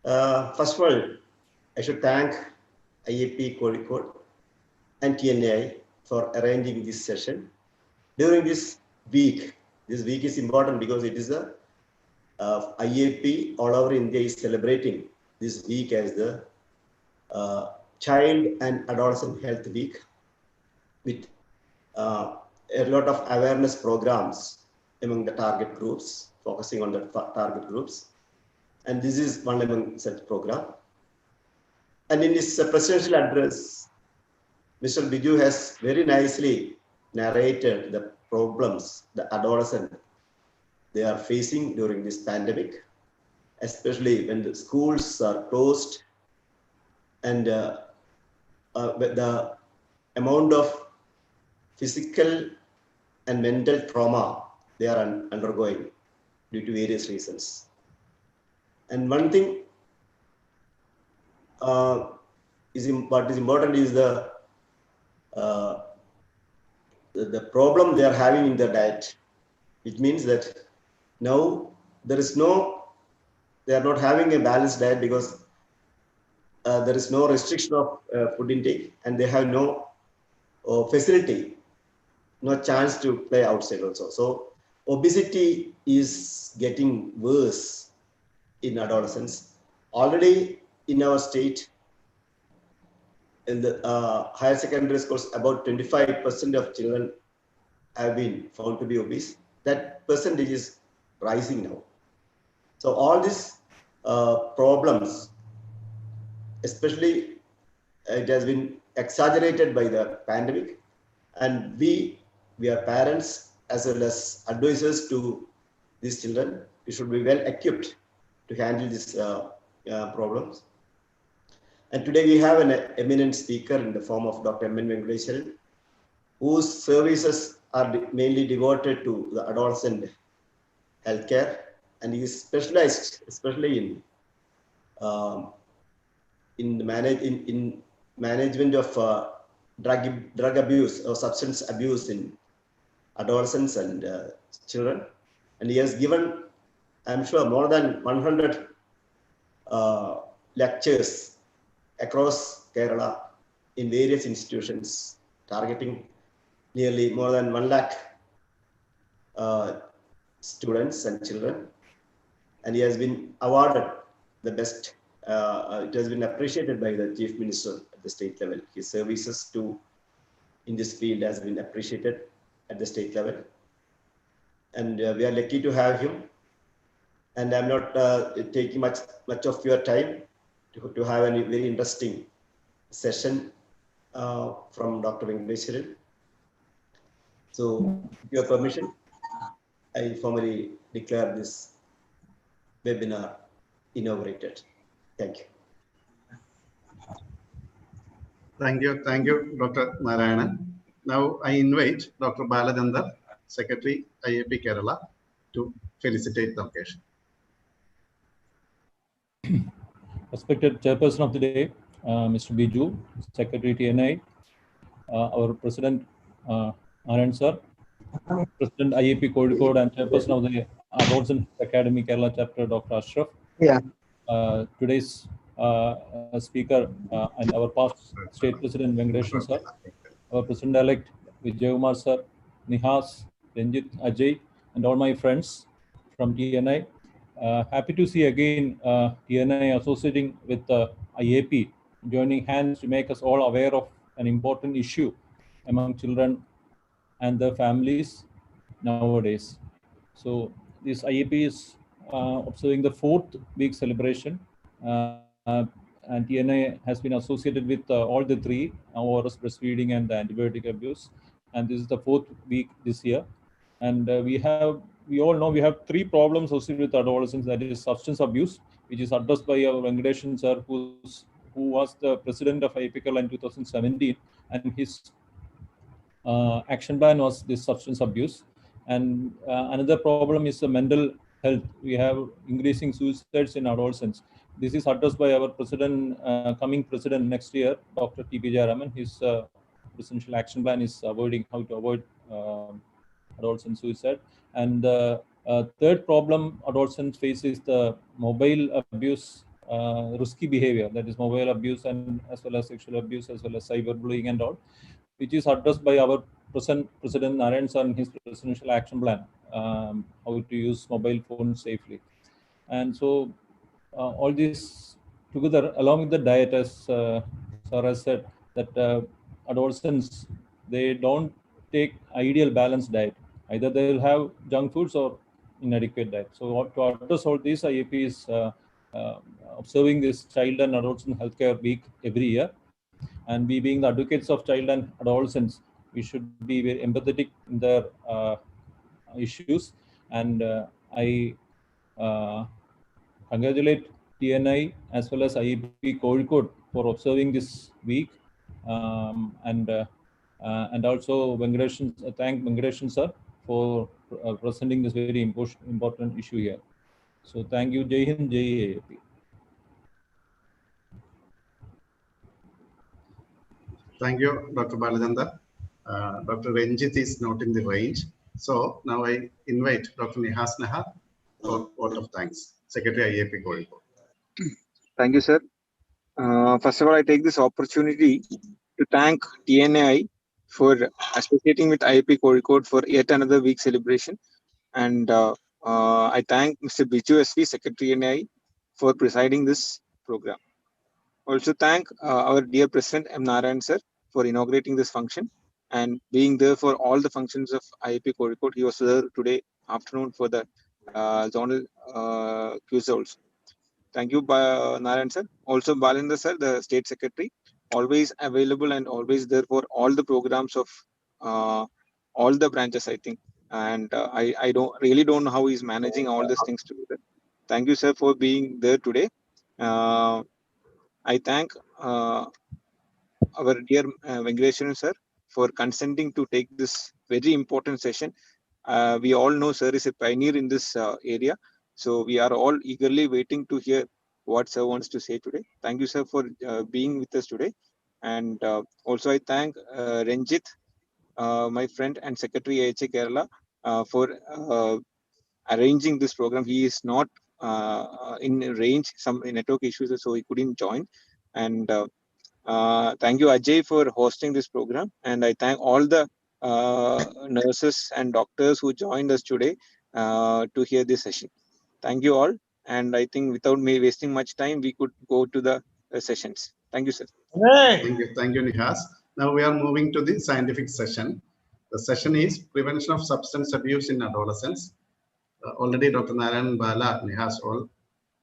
First of all, I should thank IAP Kozhikode and TNAI for arranging this session. During this week is important because it is a IAP all over India is celebrating this week as the Child and Adolescent Health Week with a lot of awareness programs among the target groups, focusing on the target groups. And this is one among such program. And in his presidential address, Mr. Biju has very nicely narrated the problems the adolescents they are facing during this pandemic, especially when the schools are closed and the amount of physical and mental trauma they are undergoing due to various reasons. And one thing what is important is the problem they are having in their diet. It means that now they are not having a balanced diet because there is no restriction of food intake, and they have no facility, no chance to play outside also. So obesity is getting worse in adolescents. Already in our state, in the higher secondary schools, about 25% of children have been found to be obese. That percentage is rising now. So all these problems, especially it has been exaggerated by the pandemic, and we are parents as well as advisors to these children. We should be well equipped to handle these problems. And today we have an eminent speaker in the form of Dr. Venkiteshwaran, whose services are mainly devoted to the adolescent healthcare, and he is specialized especially in management of drug abuse or substance abuse in adolescents and children. And he has given, I'm sure, more than 100 lectures across Kerala in various institutions, targeting nearly more than 1 lakh students and children. And he has been awarded the best. It has been appreciated by the Chief Minister at the state level. His services in this field has been appreciated at the state level. And we are lucky to have him. And I'm not taking much of your time to have a very interesting session from Dr. Venkiteshwaran. So, with your permission, I formally declare this webinar inaugurated. Thank you. Thank you, Dr. Narayanan. Now I invite Dr. Balachandar, Secretary, IAP Kerala, to felicitate the occasion. Respected Chairperson of the day, Mr. Biju, Secretary TNI, our President Narayan Sir, President IAP Kozhikode and Chairperson of the Adolescents Academy Kerala Chapter, Dr. Ashraf. Yeah. Today's speaker and our past State President Venkiteshwaran Sir, our President-elect Vijay Sir, Nihas, Ranjit, Ajay, and all my friends from TNI. Happy to see again TNI associating with IAP, joining hands to make us all aware of an important issue among children and their families nowadays. So this IAP is observing the 4th week celebration, and TNI has been associated with all the 3, ORS, breastfeeding, and the antibiotic abuse. And this is the 4th week this year. And we all know we have 3 problems associated with adolescents. That is substance abuse, which is addressed by our Venkiteshwaran sir, who was the president of IAP Kerala in 2017, and his action plan was this substance abuse. And another problem is the mental health. We have increasing suicides in adolescents. This is addressed by our president, coming president next year, Dr. T.P. Jayaraman. His presidential action plan is how to avoid adolescent suicide. And the third problem adolescents face is the mobile abuse risky behavior, that is mobile abuse and as well as sexual abuse, as well as cyberbullying and all, which is addressed by our President Narayan Sir in his presidential action plan, how to use mobile phones safely. And so all this together, along with the diet, as Sir has said, that adolescents, they don't take ideal balanced diet. Either they will have junk foods or inadequate diet. So to address all these, IAP is uh, observing this Child and Adolescent Healthcare Week every year. And we, being the advocates of child and adolescents, we should be very empathetic in their issues. And I congratulate TNI as well as IAP Kozhikode for observing this week, and also thank Venkiteshwaran sir for presenting this very important issue here. So thank you. Jai Hind, Jai IAP. Thank you, Dr. Balachandar. Dr. Ranjit is not in the range. So now I invite Dr. Nihas Nahar for vote of thanks. Secretary IAP Kozhikode. Thank you, sir. First of all, I take this opportunity to thank TNI for associating with IAP Kozhikode for yet another week celebration. And I thank Mr. Biju SV, Secretary TNI, for presiding this program. Also thank our dear President M. Narayan sir for inaugurating this function and being there for all the functions of IAP Kozhikode. He was there today afternoon for the zonal quiz also. Thank you, Narayan sir. Also Balendra sir, the State Secretary, always available and always there for all the programs of all the branches, I think. And I really don't know how he's managing all these things together. Thank you, sir, for being there today. I thank our dear Venkiteshwaran sir for consenting to take this very important session. We all know sir is a pioneer in this area. So we are all eagerly waiting to hear what sir wants to say today. Thank you, sir, for being with us today. And also I thank Ranjit, my friend and Secretary AHA Kerala, for arranging this program. He is not in range, some network issues, so he couldn't join. And thank you, Ajay, for hosting this program. And I thank all the nurses and doctors who joined us today to hear this session. Thank you all. And I think without me wasting much time, we could go to the sessions. Thank you, sir. Thank you, Nihas. Now we are moving to the scientific session. The session is prevention of substance abuse in adolescents. Already Dr. Narayan, Bala, Nihas all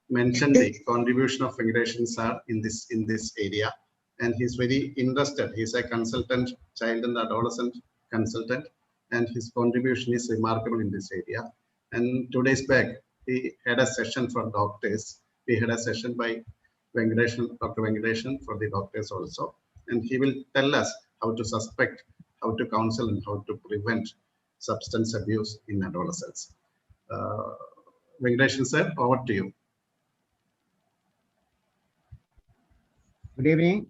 mentioned the contribution of Venkiteshwaran sir in this area, and he's very interested. He's a consultant, child and adolescent consultant, and his contribution is remarkable in this area. And 2 days back, he had a session for doctors. We had a session by Venkiteshwaran, Dr. Venkiteshwaran, for the doctors also, and he will tell us how to suspect, how to counsel, and how to prevent substance abuse in adolescents. Venkiteshwaran sir, over to you. Good evening.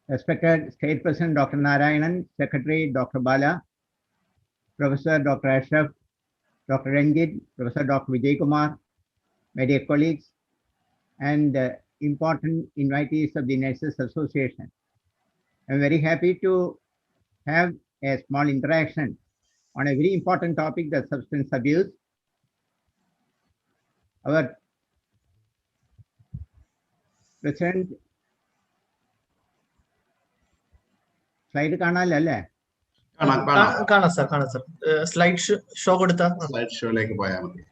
Respected State President Dr. Narayanan, Secretary Dr. Bala, Professor Dr. Ashraf, Dr. Ranjit, Professor Dr. Vijay Kumar, my dear colleagues, and important invitees of the Nurses Association. I'm very happy to have a small interaction on a very important topic, the substance abuse. Our President, slide കാണാനല്ലേ? കാണാം sir. Slide show കൊടുത്താൽ slide ഷോയിലേക്ക് പോയാൽ മതി.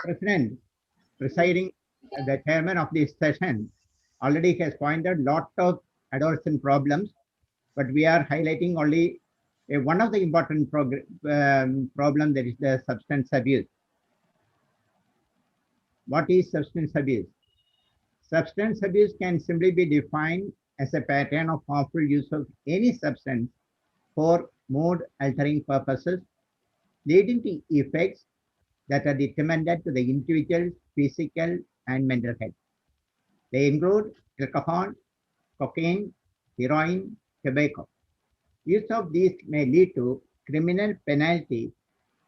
President, presiding, the chairman of this session, already has pointed lot of adolescent problems, but we are highlighting only one of the important problem, that is the substance abuse. What is substance abuse? Substance abuse can simply be defined as a pattern of harmful use of any substance for mood-altering purposes, leading to effects that are detrimental to the individual's physical and mental health. They include alcohol, cocaine, heroin, tobacco. Use of these may lead to criminal penalty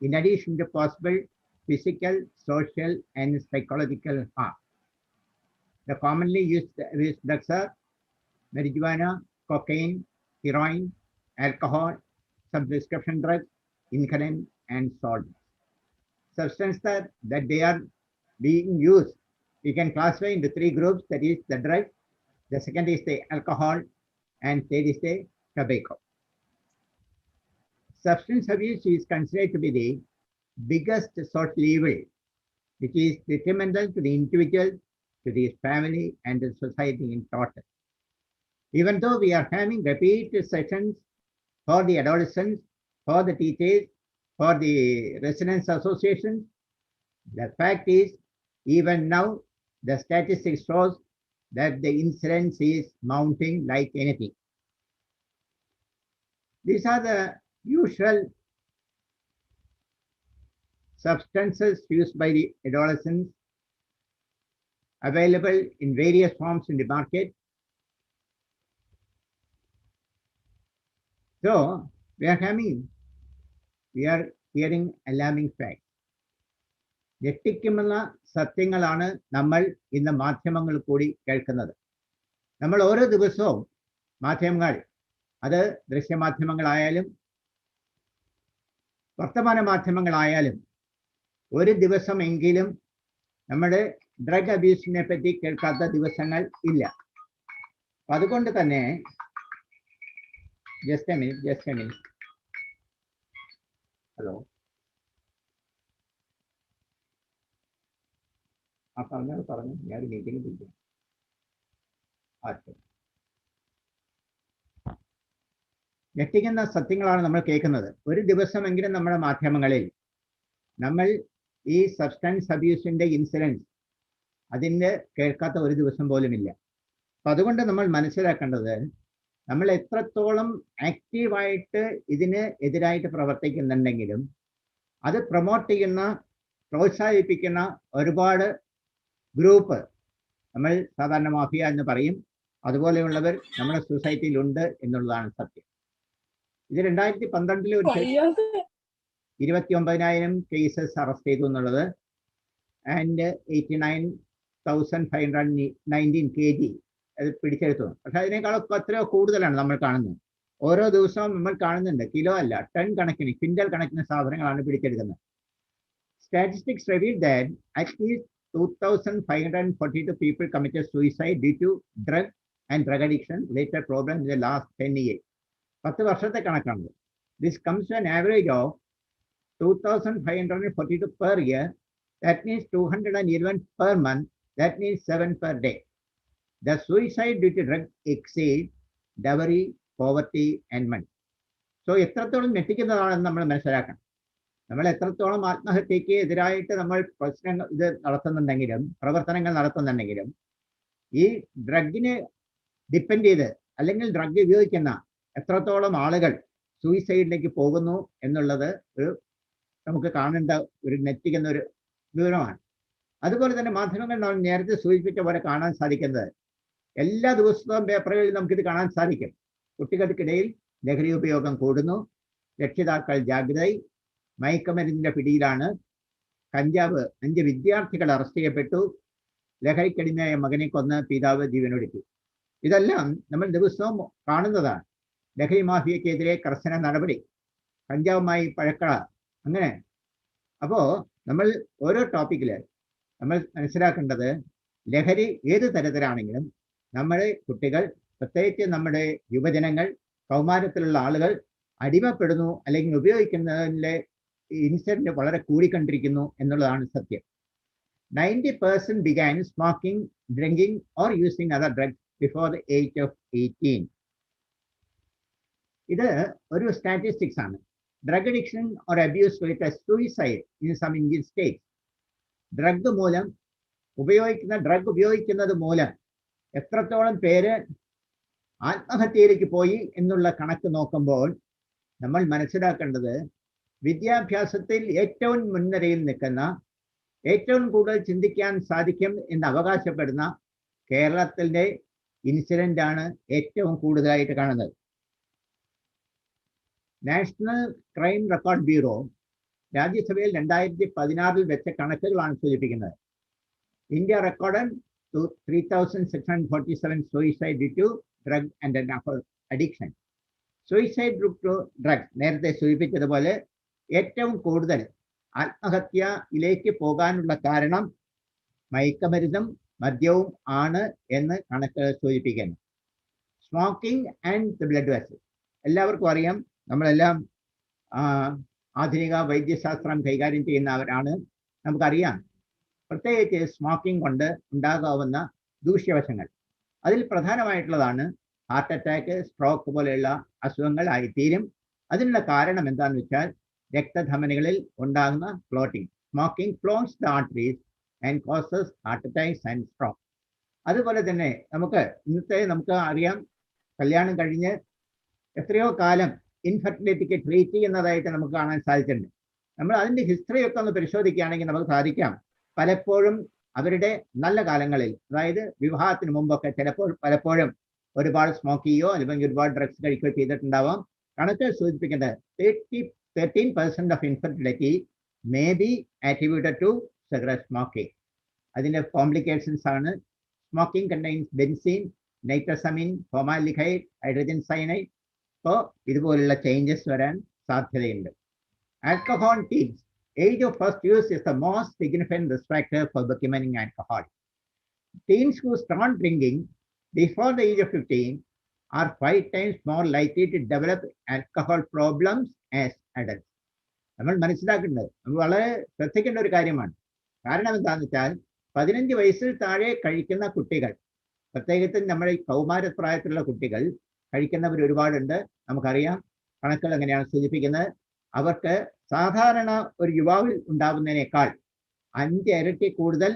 in addition to possible physical, social, and psychological harm. The commonly used drugs are marijuana, cocaine, heroin, alcohol, some prescription drugs, inhalant, and solvents. Substances that they are being used, we can classify into three groups. That is the drug, the second is the alcohol, and third is the tobacco. Substance abuse is considered to be the biggest social evil, which is detrimental to the individual, to the family, and the society in total. Even though we are having repeated sessions for the adolescents, for the teachers, for the residents associations, the fact is, even now, the statistics shows that the incidence is mounting like anything. These are the usual substances used by the adolescents, available in various forms in the market. So we are hearing alarming facts. ഞെട്ടിക്കുമുള്ള സത്യങ്ങളാണ് നമ്മൾ ഇന്ന് മാധ്യമങ്ങൾ കൂടി കേൾക്കുന്നത്. നമ്മൾ ഓരോ ദിവസവും മാധ്യമങ്ങൾ, അത് ദൃശ്യമാധ്യമങ്ങളായാലും വർത്തമാന മാധ്യമങ്ങളായാലും, ഒരു ദിവസമെങ്കിലും നമ്മുടെ ഡ്രഗ് അബ്യൂസിനെ പറ്റി കേൾക്കാത്ത ദിവസങ്ങൾ ഇല്ല. അതുകൊണ്ട് തന്നെ ജസ്റ്റ് എ മിനിറ്റ് ഹലോ പറഞ്ഞു ഞാൻ ഒരു മീറ്റിംഗ് വിളിക്കാം. ഞെട്ടിക്കുന്ന സത്യങ്ങളാണ് നമ്മൾ കേൾക്കുന്നത്. ഒരു ദിവസമെങ്കിലും നമ്മുടെ മാധ്യമങ്ങളിൽ നമ്മൾ ഈ സബ്സ്റ്റൻസ് അബ്യൂസിന്റെ ഇൻസിഡൻസ് അതിൻ്റെ കേൾക്കാത്ത ഒരു ദിവസം പോലുമില്ല. അപ്പം അതുകൊണ്ട് നമ്മൾ മനസ്സിലാക്കേണ്ടത്, നമ്മൾ എത്രത്തോളം ആക്റ്റീവായിട്ട് ഇതിന് എതിരായിട്ട് പ്രവർത്തിക്കുന്നുണ്ടെങ്കിലും അത് പ്രൊമോട്ട് ചെയ്യുന്ന, പ്രോത്സാഹിപ്പിക്കുന്ന ഒരുപാട് ഗ്രൂപ്പ്, നമ്മൾ സാധാരണ മാഫിയ എന്ന് പറയും, അതുപോലെയുള്ളവർ നമ്മുടെ സൊസൈറ്റിയിലുണ്ട് എന്നുള്ളതാണ് സത്യം. ഇത് 2012 ഒരു 29,000 കേസസ് അറസ്റ്റ് ചെയ്തു എന്നുള്ളത്, ആൻഡ് 89,519 kg അത് പിടിച്ചെടുത്തു. പക്ഷെ അതിനേക്കാളൊക്കെ എത്രയോ കൂടുതലാണ് നമ്മൾ കാണുന്നത്. ഓരോ ദിവസവും നമ്മൾ കാണുന്നുണ്ട്, കിലോ അല്ല, ടൺ കണക്കിന്, ക്വിൻ്റൽ കണക്കിന് സാധനങ്ങളാണ് പിടിച്ചെടുക്കുന്നത്. Statistics reveal that at least 2,542 people committed suicide due to drug and drug addiction related problems in the last 10 years. 10 വർഷത്തെ കണക്കാണ്. This comes to an average of 2,542 per year. That means 211 per month. That means 7 per day. The suicide due to drug exceed dowry, poverty and money. So എത്രത്തോളം ഞെട്ടിക്കുന്നതാണെന്ന് നമ്മൾ മനസ്സിലാക്കണം. നമ്മൾ എത്രത്തോളം ആത്മഹത്യക്ക് എതിരായിട്ട് നമ്മൾ പ്രവർത്തനങ്ങൾ നടത്തുന്നുണ്ടെങ്കിലും ഈ ഡ്രഗിനെ ഡിപ്പെൻഡ് ചെയ്ത് അല്ലെങ്കിൽ ഡ്രഗ് ഉപയോഗിക്കുന്ന എത്രത്തോളം ആളുകൾ സൂയിസൈഡിലേക്ക് പോകുന്നു എന്നുള്ളത് നമുക്ക് കാണേണ്ട ഒരു ഞെട്ടിക്കുന്ന ഒരു വിവരമാണ്. അതുപോലെ തന്നെ മാധ്യമങ്ങൾ നമ്മൾ നേരത്തെ സൂചിപ്പിച്ച പോലെ കാണാൻ സാധിക്കുന്നത്, എല്ലാ ദിവസവും പേപ്പറുകളിൽ നമുക്കിത് കാണാൻ സാധിക്കും. കുട്ടികൾക്കിടയിൽ ലഹരി ഉപയോഗം കൂടുന്നു, രക്ഷിതാക്കൾ ജാഗ്രതയായി, മയക്കുമരുന്നിന്റെ പിടിയിലാണ്, കഞ്ചാവ്, 5 വിദ്യാർത്ഥികൾ അറസ്റ്റ് ചെയ്യപ്പെട്ടു, ലഹരിക്കടിമയായ മകനെ കൊന്ന് പിതാവ് ജീവനൊടുക്കി. ഇതെല്ലാം നമ്മൾ ദിവസവും കാണുന്നതാണ്. ലഹരി മാഫിയക്കെതിരെ കർശന നടപടി, കഞ്ചാവുമായി പഴക്കള, അങ്ങനെ. അപ്പോൾ നമ്മൾ ഓരോ ടോപ്പിക്കിൽ നമ്മൾ മനസ്സിലാക്കേണ്ടത്, ലഹരി ഏത് തരത്തിലാണെങ്കിലും നമ്മുടെ കുട്ടികൾ, പ്രത്യേകിച്ച് നമ്മുടെ യുവജനങ്ങൾ, കൗമാരത്തിലുള്ള ആളുകൾ അടിമപ്പെടുന്നു അല്ലെങ്കിൽ ഉപയോഗിക്കുന്നതിലെ ഇൻസിഡന്റ് വളരെ കൂടിക്കൊണ്ടിരിക്കുന്നു എന്നുള്ളതാണ് സത്യം. 90% began smoking, drinking or using other drugs before the age of 18. ഇത് ഒരു സ്റ്റാറ്റിസ്റ്റിക്സ് ആണ്. Drug addiction or abuse rate suicide in some Indian states. Drug ഉപയോഗിക്കുന്നത് മൂലം എത്രത്തോളം പേര് ആത്മഹത്യയിലേക്ക് പോയി എന്നുള്ള കണക്ക് നോക്കുമ്പോൾ നമ്മൾ മനസ്സിലാക്കേണ്ടത്, വിദ്യാഭ്യാസത്തിൽ ഏറ്റവും മുൻനിരയിൽ നിൽക്കുന്ന, ഏറ്റവും കൂടുതൽ ചിന്തിക്കാൻ സാധിക്കും എന്ന് അവകാശപ്പെടുന്ന കേരളത്തിൻ്റെ ഇൻസിഡൻ്റ് ആണ് ഏറ്റവും കൂടുതലായിട്ട് കാണുന്നത്. നാഷണൽ ക്രൈം റെക്കോർഡ് ബ്യൂറോ രാജ്യസഭയിൽ 2016 വെച്ച കണക്കുകളാണ് സൂചിപ്പിക്കുന്നത്. India record 3,647 suicide due to drug and alcohol addiction. Suicide to drugs നേരത്തെ സൂചിപ്പിച്ചതുപോലെ ഏറ്റവും കൂടുതൽ ആത്മഹത്യയിലേക്ക് പോകാനുള്ള കാരണം മയക്കുമരുന്നും മദ്യവും ആണ് എന്ന് കണക്കുകൾ സൂചിപ്പിക്കുന്നു. Smoking and the blood vessel എല്ലാവർക്കും അറിയാം. നമ്മളെല്ലാം ആധുനിക വൈദ്യശാസ്ത്രം കൈകാര്യം ചെയ്യുന്നവരാണ്. നമുക്കറിയാം പ്രത്യേകിച്ച് സ്മോക്കിംഗ് കൊണ്ട് ഉണ്ടാകാവുന്ന ദൂഷ്യവശങ്ങൾ. അതിൽ പ്രധാനമായിട്ടുള്ളതാണ് ഹാർട്ട് അറ്റാക്ക്, സ്ട്രോക്ക് പോലെയുള്ള അസുഖങ്ങൾ ആയിത്തീരും. അതിനുള്ള കാരണം എന്താണെന്ന് വെച്ചാൽ രക്തധമനികളിൽ ഉണ്ടാകുന്ന clotting. Smoking clogs the arteries and causes heart attacks and stroke. അതുപോലെ തന്നെ നമുക്ക് അറിയാം, കല്യാണം കഴിഞ്ഞ് എത്രയോ കാലം ഇൻഫെർട്ടിലിറ്റിക്ക് ട്രീറ്റ് ചെയ്യുന്നതായിട്ട് നമുക്ക് കാണാൻ സാധിച്ചിട്ടുണ്ട്. നമ്മൾ അതിൻ്റെ ഹിസ്റ്ററിയൊക്കെ ഒന്ന് പരിശോധിക്കുകയാണെങ്കിൽ നമുക്ക് സാധിക്കാം, പലപ്പോഴും അവരുടെ നല്ല കാലങ്ങളിൽ, അതായത് വിവാഹത്തിന് മുമ്പൊക്കെ പലപ്പോഴും ഒരുപാട് സ്മോക്ക് ചെയ്യുകയോ അല്ലെങ്കിൽ ഒരുപാട് ഡ്രഗ്സ് കഴിക്കുകയോ ചെയ്തിട്ടുണ്ടാവാം. കണക്ക് സൂചിപ്പിക്കുന്നത് 13% of infertility may be attributed to cigarette smoking. അതിൻ്റെ കോംപ്ലിക്കേഷൻസ് ആണ് smoking contains benzene, nitrosamine, formaldehyde, hydrogen cyanide. അപ്പോൾ ഇതുപോലുള്ള ചേഞ്ചസ് വരാൻ സാധ്യതയുണ്ട്. Alcohol teens, age of first use is the most significant risk factor for becoming alcohol. Teens who start drinking before the age of 15 are 5 times more likely to develop alcohol problems as adults. നമ്മൾ മനസ്സിലാക്കേണ്ടത്, നമ്മൾ വളരെ ശ്രദ്ധിക്കേണ്ട ഒരു കാര്യമാണ്. കാരണം എന്താണെന്ന് വെച്ചാൽ 15 വയസ്സിൽ താഴെ കഴിക്കുന്ന കുട്ടികൾ, പ്രത്യേകിച്ചും നമ്മുടെ ഈ കൗമാരപ്രായത്തിലുള്ള കുട്ടികൾ കഴിക്കുന്നവർ ഒരുപാടുണ്ട്. നമുക്കറിയാം, കണക്കുകൾ എങ്ങനെയാണ് സൂചിപ്പിക്കുന്നത്, അവർക്ക് സാധാരണ ഒരു യുവാവിൽ ഉണ്ടാകുന്നതിനേക്കാൾ 5 ഇരട്ടി കൂടുതൽ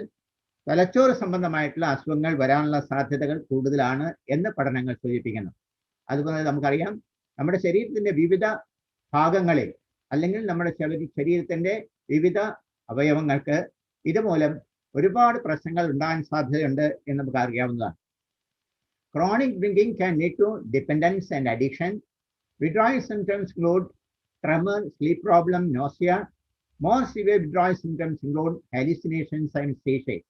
തലച്ചോറ് സംബന്ധമായിട്ടുള്ള അസുഖങ്ങൾ വരാനുള്ള സാധ്യതകൾ കൂടുതലാണ് എന്ന് പഠനങ്ങൾ സൂചിപ്പിക്കുന്നു. അതുപോലെ നമുക്കറിയാം, നമ്മുടെ ശരീരത്തിൻ്റെ വിവിധ ഭാഗങ്ങളിൽ അല്ലെങ്കിൽ നമ്മുടെ ശരീരത്തിൻ്റെ വിവിധ അവയവങ്ങൾക്ക് ഇതുമൂലം ഒരുപാട് പ്രശ്നങ്ങൾ ഉണ്ടാകാൻ സാധ്യതയുണ്ട് എന്ന് നമുക്ക് അറിയാവുന്നതാണ്. Chronic drinking can lead to dependence and addiction. Withdrawal symptoms include tremor, sleep problem, nausea. More severe withdrawal symptoms include hallucinations and seizures.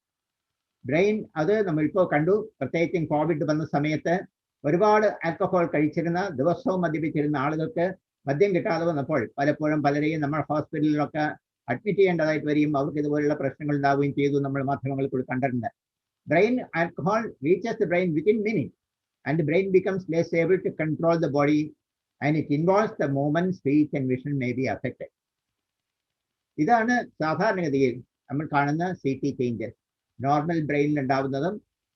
Brain, അത് നമ്മളിപ്പോൾ കണ്ടു, പ്രത്യേകിച്ചും കോവിഡ് വന്ന സമയത്ത് ഒരുപാട് ആൽക്കഹോൾ കഴിച്ചിരുന്ന, ദിവസവും മദ്യപിച്ചിരുന്ന ആളുകൾക്ക് മദ്യം കിട്ടാതെ വന്നപ്പോൾ പലപ്പോഴും പലരെയും നമ്മൾ ഹോസ്പിറ്റലിലൊക്കെ അഡ്മിറ്റ് ചെയ്യേണ്ടതായിട്ട് വരികയും അവർക്ക് ഇതുപോലുള്ള പ്രശ്നങ്ങൾ ഉണ്ടാവുകയും ചെയ്തു. നമ്മൾ മാധ്യമങ്ങളിൽ കൂടി കണ്ടിട്ടുണ്ട്. Brain alcohol reaches the brain within minutes, and the brain becomes less able to control the body, and it involves the movement, speech and vision may be affected. ഇതാണ് സാധാരണഗതിയിൽ നമ്മൾ കാണുന്ന CT ചേഞ്ചസ്. നോർമൽ ബ്രെയിനിൽ ഉണ്ടാവുന്നതും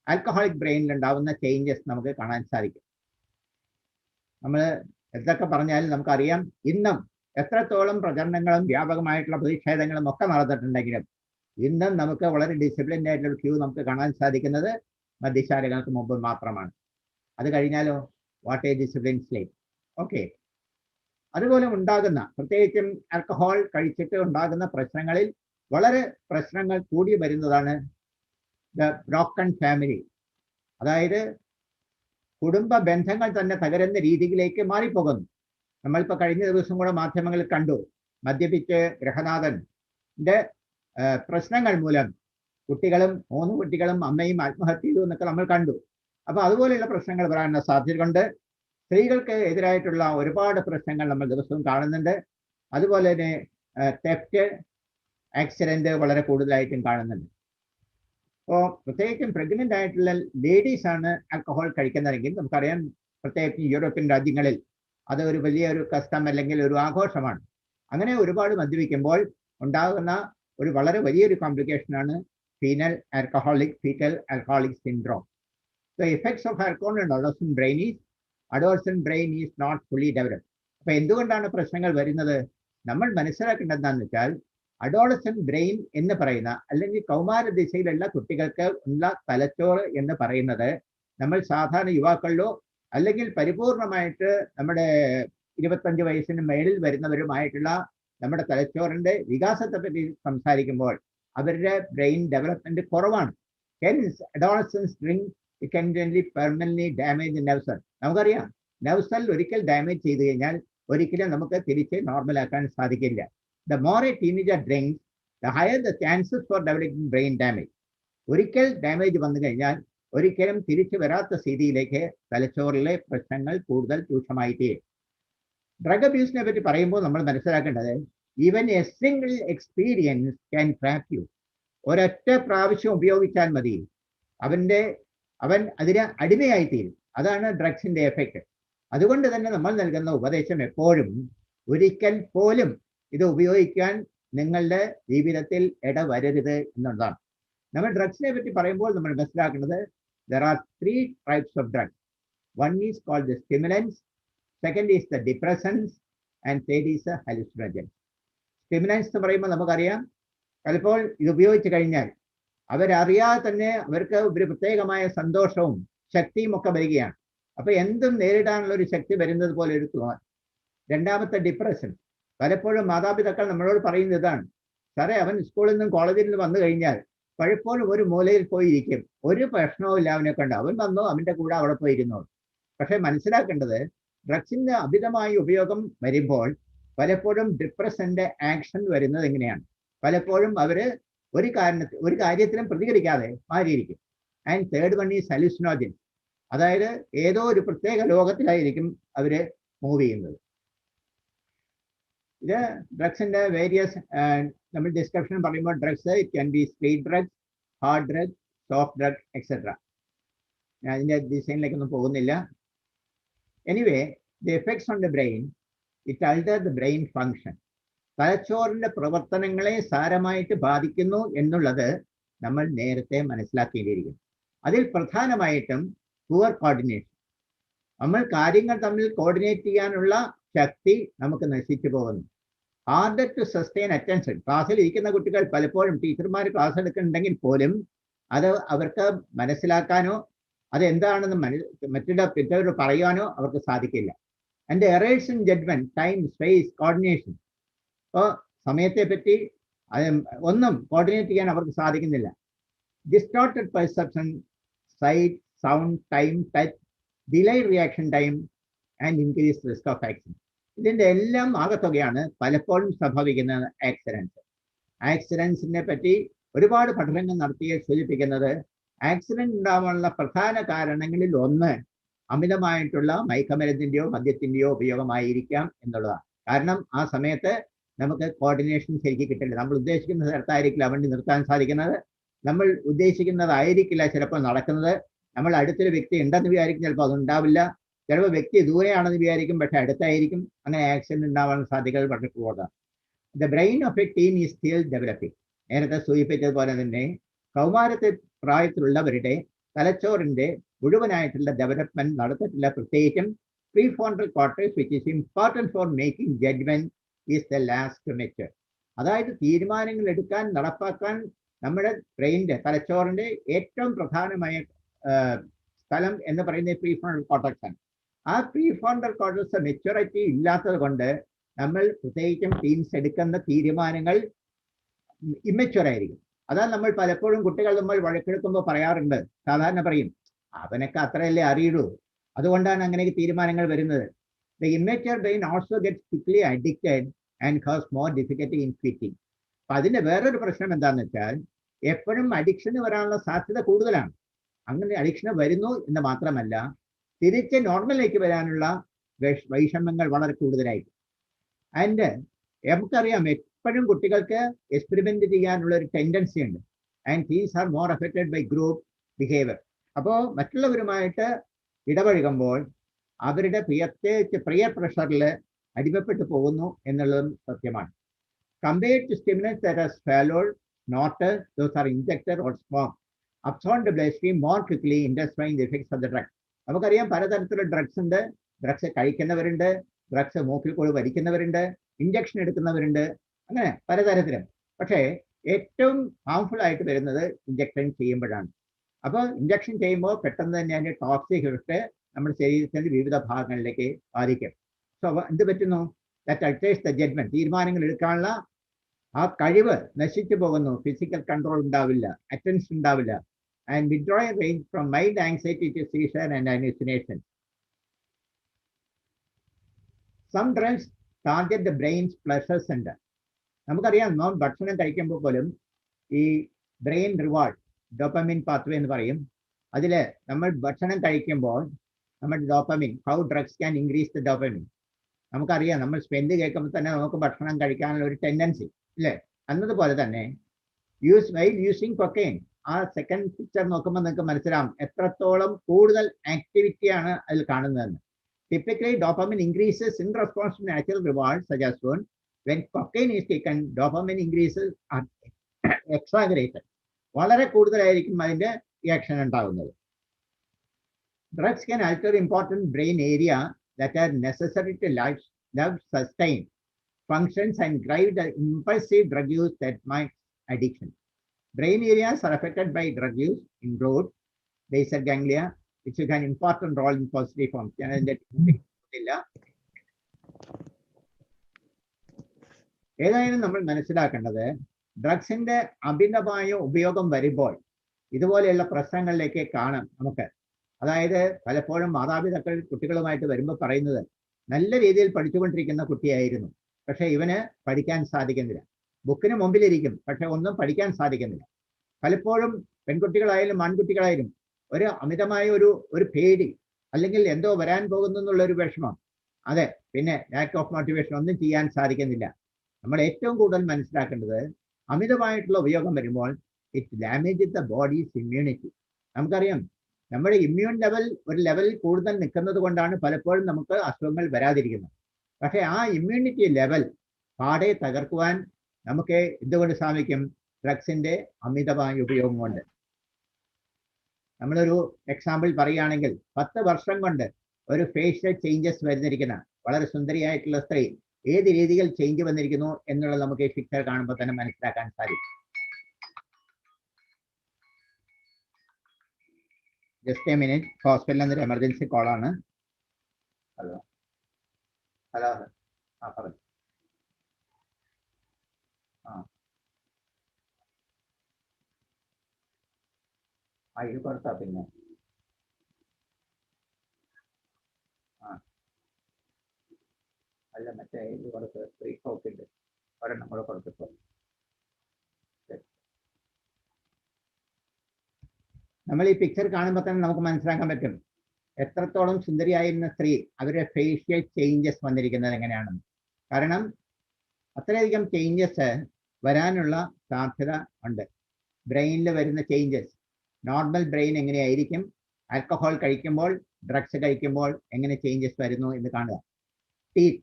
alcoholic ബ്രെയിനിൽ ഉണ്ടാവുന്ന changes നമുക്ക് കാണാൻ സാധിക്കും. നമ്മൾ എന്തൊക്കെ പറഞ്ഞാലും നമുക്കറിയാം, ഇന്നും എത്രത്തോളം പ്രചരണങ്ങളും വ്യാപകമായിട്ടുള്ള പ്രതിഷേധങ്ങളും ഒക്കെ നടന്നിട്ടുണ്ടെങ്കിലും ഇന്നും നമുക്ക് വളരെ ഡിസിപ്ലിൻഡ് ആയിട്ടുള്ള ക്യൂ നമുക്ക് കാണാൻ സാധിക്കുന്നത് മദ്യശാലകൾക്ക് മുമ്പ് മാത്രമാണ്. അത് കഴിഞ്ഞാലോ what A discipline slate. Okay, അതുപോലെ ഉണ്ടാകുന്ന, പ്രത്യേകിച്ചും ആൽക്കഹോൾ കഴിച്ചിട്ട് ഉണ്ടാകുന്ന പ്രശ്നങ്ങളിൽ വളരെ പ്രശ്നങ്ങൾ കൂടി വരുന്നതാണ് ദ ബ്രോക്കൺ ഫാമിലി. അതായത് കുടുംബ ബന്ധങ്ങൾ തന്നെ തകരുന്ന രീതിയിലേക്ക് മാറിപ്പോകുന്നു. നമ്മളിപ്പോൾ കഴിഞ്ഞ ദിവസം കൂടെ മാധ്യമങ്ങളിൽ കണ്ടു, മദ്യപിച്ച് ഗൃഹനാഥൻ്റെ പ്രശ്നങ്ങൾ മൂലം 3 കുട്ടികളും അമ്മയും ആത്മഹത്യ ചെയ്തു എന്നൊക്കെ നമ്മൾ കണ്ടു. അപ്പോൾ അതുപോലെയുള്ള പ്രശ്നങ്ങൾ വരാനുള്ള സാധ്യത കൊണ്ട് സ്ത്രീകൾക്ക് എതിരായിട്ടുള്ള ഒരുപാട് പ്രശ്നങ്ങൾ നമ്മൾ ദിവസവും കാണുന്നുണ്ട്. അതുപോലെ തന്നെ തെഫ്റ്റ്, ആക്സിഡന്റ് വളരെ കൂടുതലായിട്ടും കാണുന്നുണ്ട്. അപ്പോൾ പ്രത്യേകിച്ചും പ്രഗ്നൻ്റ് ആയിട്ടുള്ള ലേഡീസ് ആണ് ആൽക്കഹോൾ കഴിക്കുന്നതെങ്കിൽ നമുക്കറിയാം, പ്രത്യേകിച്ചും യൂറോപ്യൻ രാജ്യങ്ങളിൽ അത് ഒരു വലിയൊരു കസ്റ്റം അല്ലെങ്കിൽ ഒരു ആഘോഷമാണ്. അങ്ങനെ ഒരുപാട് മദ്യപിക്കുമ്പോൾ ഉണ്ടാകുന്ന ഒരു വളരെ വലിയൊരു കോംപ്ലിക്കേഷനാണ് fetal alcoholic syndrome. The effects of alcohol on adolescent brain is not fully developed. അപ്പോൾ എന്തുകൊണ്ടാണ് പ്രശ്നങ്ങൾ വരുന്നത്? നമ്മൾ മനസ്സിലാക്കേണ്ടത് എന്താണെന്ന് വെച്ചാൽ, അഡോളസെന്റ് ബ്രെയിൻ എന്ന് പറയുന്ന അല്ലെങ്കിൽ കൗമാര ദിശയിലുള്ള കുട്ടികൾക്ക് ഉള്ള തലച്ചോറ് എന്ന് പറയുന്നത് നമ്മൾ സാധാരണ യുവാക്കളിലോ അല്ലെങ്കിൽ പരിപൂർണമായിട്ട് നമ്മുടെ 25 വയസ്സിന് മേളിൽ വരുന്നവരുമായിട്ടുള്ള നമ്മുടെ തലച്ചോറിന്റെ വികാസത്തെ പറ്റി സംസാരിക്കുമ്പോൾ അവരുടെ ബ്രെയിൻ ഡെവലപ്മെന്റ് കുറവാണ്. Hence, adolescents drink can permanently damage the nerve cell. നമുക്കറിയാം, nerve cell ഒരിക്കൽ ഡാമേജ് ചെയ്ത് കഴിഞ്ഞാൽ ഒരിക്കലും നമുക്ക് തിരിച്ച് നോർമലാക്കാൻ സാധിക്കില്ല. The more a teenager drinks, the higher the chances for developing brain damage. ഒരിക്കൽ ഡാമേജ് വന്നു കഴിഞ്ഞാൽ ഒരിക്കലും തിരിച്ചു വരാത്ത സ്ഥിതിയിലേക്ക് തലച്ചോറിലെ പ്രശ്നങ്ങൾ കൂടുതൽ രൂക്ഷമായി തീരും. ഡ്രഗ് അബ്യൂസിനെ പറ്റി പറയുമ്പോൾ നമ്മൾ മനസ്സിലാക്കേണ്ടത് even a single experience can trap you. ഒരൊറ്റ പ്രാവശ്യം ഉപയോഗിച്ചാൽ മതി, അവൻ അതിന് അടിമയായി തീരും. അതാണ് ഡ്രഗ്സിന്റെ എഫക്റ്റ്. അതുകൊണ്ട് തന്നെ നമ്മൾ നൽകുന്ന ഉപദേശം എപ്പോഴും ഒരിക്കൽ പോലും ഇത് ഉപയോഗിക്കാൻ നിങ്ങളുടെ ജീവിതത്തിൽ ഇടവരരുത് എന്നുള്ളതാണ്. നമ്മൾ ഡ്രഗ്സിനെ പറ്റി പറയുമ്പോൾ നമ്മൾ മനസ്സിലാക്കുന്നത് there are 3 types of drugs. One is called the stimulants, second is the depressants, and third is the hallucinogens. Stimulants എന്ന് പറയുമ്പോൾ നമുക്കറിയാം, ചിലപ്പോൾ ഇത് ഉപയോഗിച്ച് കഴിഞ്ഞാൽ അവരറിയാതെ തന്നെ അവർക്ക് ഒരു പ്രത്യേകമായ സന്തോഷവും ശക്തിയും ഒക്കെ വരികയാണ്. അപ്പൊ എന്തും നേരിടാനുള്ള ഒരു ശക്തി വരുന്നത് പോലെ ഒരു തോന്നൽ. രണ്ടാമത്തെ ഡിപ്രഷൻ. പലപ്പോഴും മാതാപിതാക്കൾ നമ്മളോട് പറയുന്നത് ഇതാണ്, സാറേ അവൻ സ്കൂളിൽ നിന്നും കോളേജിൽ നിന്ന് വന്നു കഴിഞ്ഞാൽ പലപ്പോഴും ഒരു മൂലയിൽ പോയിരിക്കും, ഒരു പ്രശ്നവും ഇല്ല അവനെ കണ്ട്, അവൻ വന്നോ അവൻ്റെ കൂടെ അവിടെ പോയിരുന്നു. പക്ഷെ മനസ്സിലാക്കേണ്ടത് ഡ്രഗ്സിന്റെ അമിതമായ ഉപയോഗം വരുമ്പോൾ പലപ്പോഴും ഡിപ്രഷന്റെ ആക്ഷൻ വരുന്നത് എങ്ങനെയാണ്? പലപ്പോഴും അവര് ഒരു കാര്യത്തിലും പ്രതികരിക്കാതെ മാറിയിരിക്കും. And third one is hallucinogen. അതായത് ഏതോ ഒരു പ്രത്യേക ലോകത്തിലായിരിക്കും അവര് മൂവ് ചെയ്യുന്നത്. ഇത് ഡ്രഗ്സിന്റെ വേരിയസ് നമ്മൾ ഡിസ്ക്രിപ്ഷൻ പറയുമ്പോൾ drugs it can be street drugs, hard drugs, soft drug etcetera. ഞാൻ അതിന്റെ ഡിസൈനിലേക്കൊന്നും പോകുന്നില്ല. Anyway the effects on the brain, it alter the brain function. തലച്ചോറിന്റെ പ്രവർത്തനങ്ങളെ സാരമായിട്ട് ബാധിക്കുന്നു എന്നുള്ളത് നമ്മൾ നേരത്തെ മനസ്സിലാക്കേണ്ടിയിരിക്കുന്നു. അതിൽ പ്രധാനമായിട്ടും പുവർ കോർഡിനേഷൻ. നമ്മൾ കാര്യങ്ങൾ തമ്മിൽ കോർഡിനേറ്റ് ചെയ്യാനുള്ള ശക്തി നമുക്ക് നശിച്ചു പോകുന്നു. Harder to sustain attention. ക്ലാസ്സിൽ ഇരിക്കുന്ന കുട്ടികൾ പലപ്പോഴും ടീച്ചർമാർ ക്ലാസ് എടുക്കുന്നുണ്ടെങ്കിൽ പോലും അത് അവർക്ക് മനസ്സിലാക്കാനോ അതെന്താണെന്ന് മറ്റുള്ളവരോട് പറയാനോ അവർക്ക് സാധിക്കില്ല. And errors in judgement, time, space, coordination. അപ്പോൾ സമയത്തെ പറ്റി ഒന്നും കോർഡിനേറ്റ് ചെയ്യാൻ അവർക്ക് സാധിക്കുന്നില്ല. Distorted perception, sight, sound, time, touch, delayed reaction time and increase risk of accident. ഇതിൻ്റെ എല്ലാം ആകത്തുകയാണ് പലപ്പോഴും സംഭവിക്കുന്ന ആക്സിഡൻസ്. ആക്സിഡൻസിനെ പറ്റി ഒരുപാട് പഠനങ്ങൾ നടത്തിയ സൂചിപ്പിക്കുന്നത് ആക്സിഡന്റ് ഉണ്ടാവാനുള്ള പ്രധാന കാരണങ്ങളിൽ ഒന്ന് അമിതമായിട്ടുള്ള മയക്കുമരുന്നിൻ്റെയോ മദ്യത്തിൻ്റെയോ ഉപയോഗമായിരിക്കാം എന്നുള്ളതാണ്. കാരണം ആ സമയത്ത് നമുക്ക് കോർഡിനേഷൻ ശരിക്കും കിട്ടില്ല. നമ്മൾ ഉദ്ദേശിക്കുന്ന സ്ഥലത്തായിരിക്കില്ല വണ്ടി നിർത്താൻ സാധിക്കുന്നത്, നമ്മൾ ഉദ്ദേശിക്കുന്നതായിരിക്കില്ല ചിലപ്പോൾ നടക്കുന്നത്. നമ്മൾ അടുത്തൊരു വ്യക്തി ഉണ്ടെന്ന് വിചാരിക്കും, ചിലപ്പോൾ അതുണ്ടാവില്ല. ചിലപ്പോൾ വ്യക്തി ദൂരെയാണെന്ന് വിചാരിക്കും, പക്ഷെ അടുത്തായിരിക്കും. അങ്ങനെ ആക്സിഡന്റ് ഉണ്ടാവാനുള്ള സാധ്യതകൾ വളരെ കൂടുതലാണ്. The brain of a teen is still developing. നേരത്തെ സൂചിപ്പിച്ചതുപോലെ തന്നെ കൗമാരത്തെ പ്രായത്തിലുള്ളവരുടെ തലച്ചോറിന്റെ മുഴുവനായിട്ടുള്ള ഡെവലപ്മെന്റ് നടത്തിയിട്ടില്ല. പ്രത്യേകിച്ചും prefrontal cortex which is important for making judgement is the last mature. അതായത് തീരുമാനങ്ങൾ എടുക്കാൻ നടപ്പാക്കാൻ നമ്മുടെ ബ്രെയിനിന്റെ തലച്ചോറിന്റെ ഏറ്റവും പ്രധാനമായ സ്ഥലം എന്ന് പറയുന്നത് പ്രീഫ്രോണ്ടൽ കോർട്ടക്സ് ആണ്. ആ പ്രീഫ്രോണ്ടൽ കോർട്ടക്സ് മെച്യൂരിറ്റി ഇല്ലാത്തത് കൊണ്ട് നമ്മൾ പ്രത്യേകിച്ചും ടീൻസ് എടുക്കുന്ന തീരുമാനങ്ങൾ ഇമ്മച്യൂർ ആയിരിക്കും. അതാണ് നമ്മൾ പലപ്പോഴും കുട്ടികൾ നമ്മൾ വഴക്കെടുക്കുമ്പോൾ പറയാറുണ്ട്, സാധാരണ പറയും അവനൊക്കെ അത്രയല്ലേ അറിയുള്ളൂ, അതുകൊണ്ടാണ് അങ്ങനെയൊക്കെ തീരുമാനങ്ങൾ വരുന്നത്. The immature brain also gets quickly addicted and cause more difficulty in quitting. അപ്പൊ അതിന്റെ വേറൊരു പ്രശ്നം എന്താണെന്ന് വെച്ചാൽ എപ്പോഴും അഡിക്ഷന് വരാനുള്ള സാധ്യത കൂടുതലാണ്. അങ്ങനെ അഡിക്ഷന് വരുന്നു എന്ന് മാത്രമല്ല, തിരിച്ച് നോർമലിലേക്ക് വരാനുള്ള വൈഷമ്യങ്ങൾ വളരെ കൂടുതലായിരിക്കും. ആൻഡ് നമുക്കറിയാം എപ്പോഴും കുട്ടികൾക്ക് എക്സ്പെരിമെന്റ് ചെയ്യാനുള്ള ഒരു ടെൻഡൻസി ഉണ്ട്. And these are more affected by group behaviour. അപ്പോൾ മറ്റുള്ളവരുമായിട്ട് ഇടപഴകുമ്പോൾ അവരുടെ പ്രിയർ പ്രഷറിൽ അടിമപ്പെട്ടു പോകുന്നു എന്നുള്ളതും സത്യമാണ്. Compared to stimulants that are swallowed, snorted, those are injected or smoked, absorb the bloodstream more quickly, intensifying the effects of the drug. നമുക്കറിയാം പലതരത്തിലുള്ള drugs ഉണ്ട്. ഡ്രഗ്സ് കഴിക്കുന്നവരുണ്ട്, ഡ്രഗ്സ് മൂക്കിൽ കൂടി വലിക്കുന്നവരുണ്ട്, ഇഞ്ചക്ഷൻ എടുക്കുന്നവരുണ്ട്, അങ്ങനെ പലതരത്തിലും. പക്ഷേ ഏറ്റവും ഹാംഫുൾ ആയിട്ട് വരുന്നത് ഇഞ്ചക്ഷൻ ചെയ്യുമ്പോഴാണ്. അപ്പോൾ ഇഞ്ചക്ഷൻ ചെയ്യുമ്പോൾ പെട്ടെന്ന് തന്നെ അതിൻ്റെ ടോക്സിക് ഇഫക്റ്റ് നമ്മുടെ ശരീരത്തിൻ്റെ വിവിധ ഭാഗങ്ങളിലേക്ക് ബാധിക്കും. സോ എന്ത് പറ്റുന്നു? That alters the judgment. തീരുമാനങ്ങൾ എടുക്കാനുള്ള ആ കഴിവ് നശിച്ചു പോകുന്നു. ഫിസിക്കൽ കൺട്രോൾ ഉണ്ടാവില്ല, അറ്റൻഷൻ ഉണ്ടാവില്ല. And withdrawal range from mild anxiety to seizure and hallucination. Some drugs target the brain's pleasure center. നമുക്കറിയാം നാം ഭക്ഷണം കഴിക്കുമ്പോൾ പോലും ഈ ബ്രെയിൻ റിവാർഡ് ഡോപ്പമിൻ പാത്വേ എന്ന് പറയും. അതിൽ നമ്മൾ ഭക്ഷണം കഴിക്കുമ്പോൾ നമ്മുടെ dopamine, how drugs can increase the dopamine. നമുക്കറിയാം, നമ്മൾ സ്മെല്ല് കേൾക്കുമ്പോൾ തന്നെ നമുക്ക് ഭക്ഷണം കഴിക്കാനുള്ള ഒരു ടെൻഡൻസി ഇല്ലേ? എന്നതുപോലെ തന്നെ യൂസിങ് കൊക്കൈൻ, ആ സെക്കൻഡ് പിക്ചർ നോക്കുമ്പോൾ നിങ്ങൾക്ക് മനസ്സിലാവും എത്രത്തോളം കൂടുതൽ ആക്ടിവിറ്റിയാണ് അതിൽ കാണുന്നതെന്ന്. Typically, dopamine increases in response to natural rewards such as food. When cocaine is taken, dopamine increases are exaggerated. വളരെ കൂടുതലായിരിക്കും അതിന്റെ റിയാക്ഷൻ ഉണ്ടാകുന്നത്. Drugs can alter important brain area that are necessary to life sustain functions and drive the impulsive drug use that might addiction. Brain areas are affected by drug use include basal ganglia, which has an important role in positive function. ഏതായാലും നമ്മൾ മനസ്സിലാക്കേണ്ടത് ഡ്രഗ്സിന്റെ അമിതമായ ഉപയോഗം വരുമ്പോൾ ഇതുപോലെയുള്ള പ്രശ്നങ്ങളിലേക്ക് കാണാം നമുക്ക്. അതായത് പലപ്പോഴും മാതാപിതാക്കൾ കുട്ടികളുമായിട്ട് വരുമ്പോൾ പറയുന്നത്, നല്ല രീതിയിൽ പഠിച്ചുകൊണ്ടിരിക്കുന്ന കുട്ടിയായിരുന്നു, പക്ഷെ ഇവന് പഠിക്കാൻ സാധിക്കുന്നില്ല. ബുക്കിന് മുമ്പിലിരിക്കും, പക്ഷെ ഒന്നും പഠിക്കാൻ സാധിക്കുന്നില്ല. പലപ്പോഴും പെൺകുട്ടികളായാലും ആൺകുട്ടികളായാലും ഒരു അമിതമായ ഒരു പേടി, അല്ലെങ്കിൽ എന്തോ വരാൻ പോകുന്നു എന്നുള്ളൊരു വിഷമം, അതെ, പിന്നെ ലാക്ക് ഓഫ് മോട്ടിവേഷൻ, ഒന്നും ചെയ്യാൻ സാധിക്കുന്നില്ല. നമ്മൾ ഏറ്റവും കൂടുതൽ മനസ്സിലാക്കേണ്ടത് അമിതമായിട്ടുള്ള ഉപയോഗം വരുമ്പോൾ it damages the bodies immunity. നമുക്കറിയാം, നമ്മുടെ ഇമ്മ്യൂൺ ലെവൽ ഒരു ലെവലിൽ കൂടുതൽ നിൽക്കുന്നത് കൊണ്ടാണ് പലപ്പോഴും നമുക്ക് അസുഖങ്ങൾ വരാതിരിക്കുന്നത്. പക്ഷേ ആ ഇമ്മ്യൂണിറ്റി ലെവൽ പാടെ തകർക്കുവാൻ നമുക്ക് എന്തുകൊണ്ട് സാധിക്കും? ഡ്രഗ്സിന്റെ അമിതമായ ഉപയോഗം കൊണ്ട്. നമ്മളൊരു എക്സാമ്പിൾ പറയുകയാണെങ്കിൽ, 10 വർഷം കൊണ്ട് ഒരു ഫേഷ്യൽ ചേഞ്ചസ് വരുന്നിരിക്കുന്ന വളരെ സുന്ദരിയായിട്ടുള്ള സ്ത്രീ ഏത് രീതിയിൽ ചേഞ്ച് വന്നിരിക്കുന്നു എന്നുള്ളത് നമുക്ക് ഈ പിക്ചർ കാണുമ്പോൾ തന്നെ മനസ്സിലാക്കാൻ സാധിക്കും. ജസ്റ്റ് എ മിനിറ്റ്, ഹോസ്പിറ്റലിൽ നിന്നൊരു എമർജൻസി കോളാണ്. ഹലോ ഹലോ, ആ പറഞ്ഞു. ഇത് കൊടുത്താ പിന്നെ അല്ല, മറ്റേ ഇത് കൊടുത്ത് ഫ്രീ സ്റ്റോക്ക് ഉണ്ട്, ഒരെണ്ണം കൂടെ കൊടുത്തിപ്പോ. നമ്മൾ ഈ പിക്ചർ കാണുമ്പോൾ തന്നെ നമുക്ക് മനസ്സിലാക്കാൻ പറ്റും എത്രത്തോളം സുന്ദരിയായിരുന്ന സ്ത്രീ അവരുടെ ഫേഷ്യൽ ചേഞ്ചസ് വന്നിരിക്കുന്നത് എങ്ങനെയാണെന്ന്. കാരണം അത്രയധികം ചേഞ്ചസ് വരാനുള്ള സാധ്യത ഉണ്ട്. ബ്രെയിനിൽ വരുന്ന ചേഞ്ചസ്, നോർമൽ ബ്രെയിൻ എങ്ങനെയായിരിക്കും, ആൽക്കഹോൾ കഴിക്കുമ്പോൾ, ഡ്രഗ്സ് കഴിക്കുമ്പോൾ എങ്ങനെ ചേഞ്ചസ് വരുന്നു എന്ന് കാണുക. ടീത്ത്,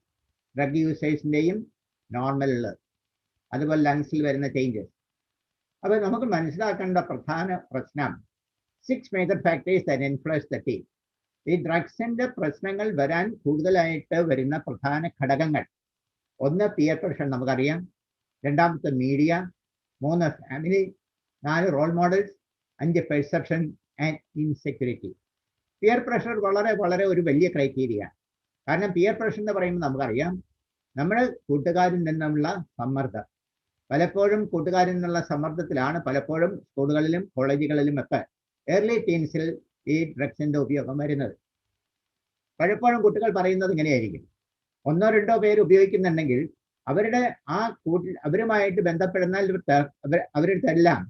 ഡ്രഗ് യൂസേഴ്സിൻ്റെയും നോർമൽ ഉള്ളത്, അതുപോലെ ലങ്സിൽ വരുന്ന ചേഞ്ചസ്. അപ്പോൾ നമുക്ക് മനസ്സിലാക്കേണ്ട പ്രധാന പ്രശ്നം 6 major factors that influence the teeth. ഈ ഡ്രഗ്സിന്റെ പ്രശ്നങ്ങൾ വരാൻ കൂടുതലായിട്ട് വരുന്ന പ്രധാന ഘടകങ്ങൾ: 1 പിയർ പ്രഷർ, നമുക്കറിയാം. 2 media, 3 family, 4 role models, 5 perception and insecurity. Peer pressure വളരെ വളരെ ഒരു വലിയ ക്രൈറ്റീരിയ. കാരണം പിയർ പ്രഷർ എന്ന് പറയുമ്പോൾ നമുക്കറിയാം, നമ്മുടെ കൂട്ടുകാരിൽ നിന്നുള്ള സമ്മർദ്ദം. പലപ്പോഴും കൂട്ടുകാരിൽ നിന്നുള്ള സമ്മർദ്ദത്തിലാണ് പലപ്പോഴും സ്കൂളുകളിലും കോളേജുകളിലും ഒക്കെ ഏർലി ടീൻസിൽ ഈ ഡ്രഗ്സിന്റെ ഉപയോഗം വരുന്നത്. പലപ്പോഴും കുട്ടികൾ പറയുന്നത് ഇങ്ങനെയായിരിക്കും, 1-2 പേര് ഉപയോഗിക്കുന്നുണ്ടെങ്കിൽ അവരുമായിട്ട് ബന്ധപ്പെടുന്ന അവരെല്ലാം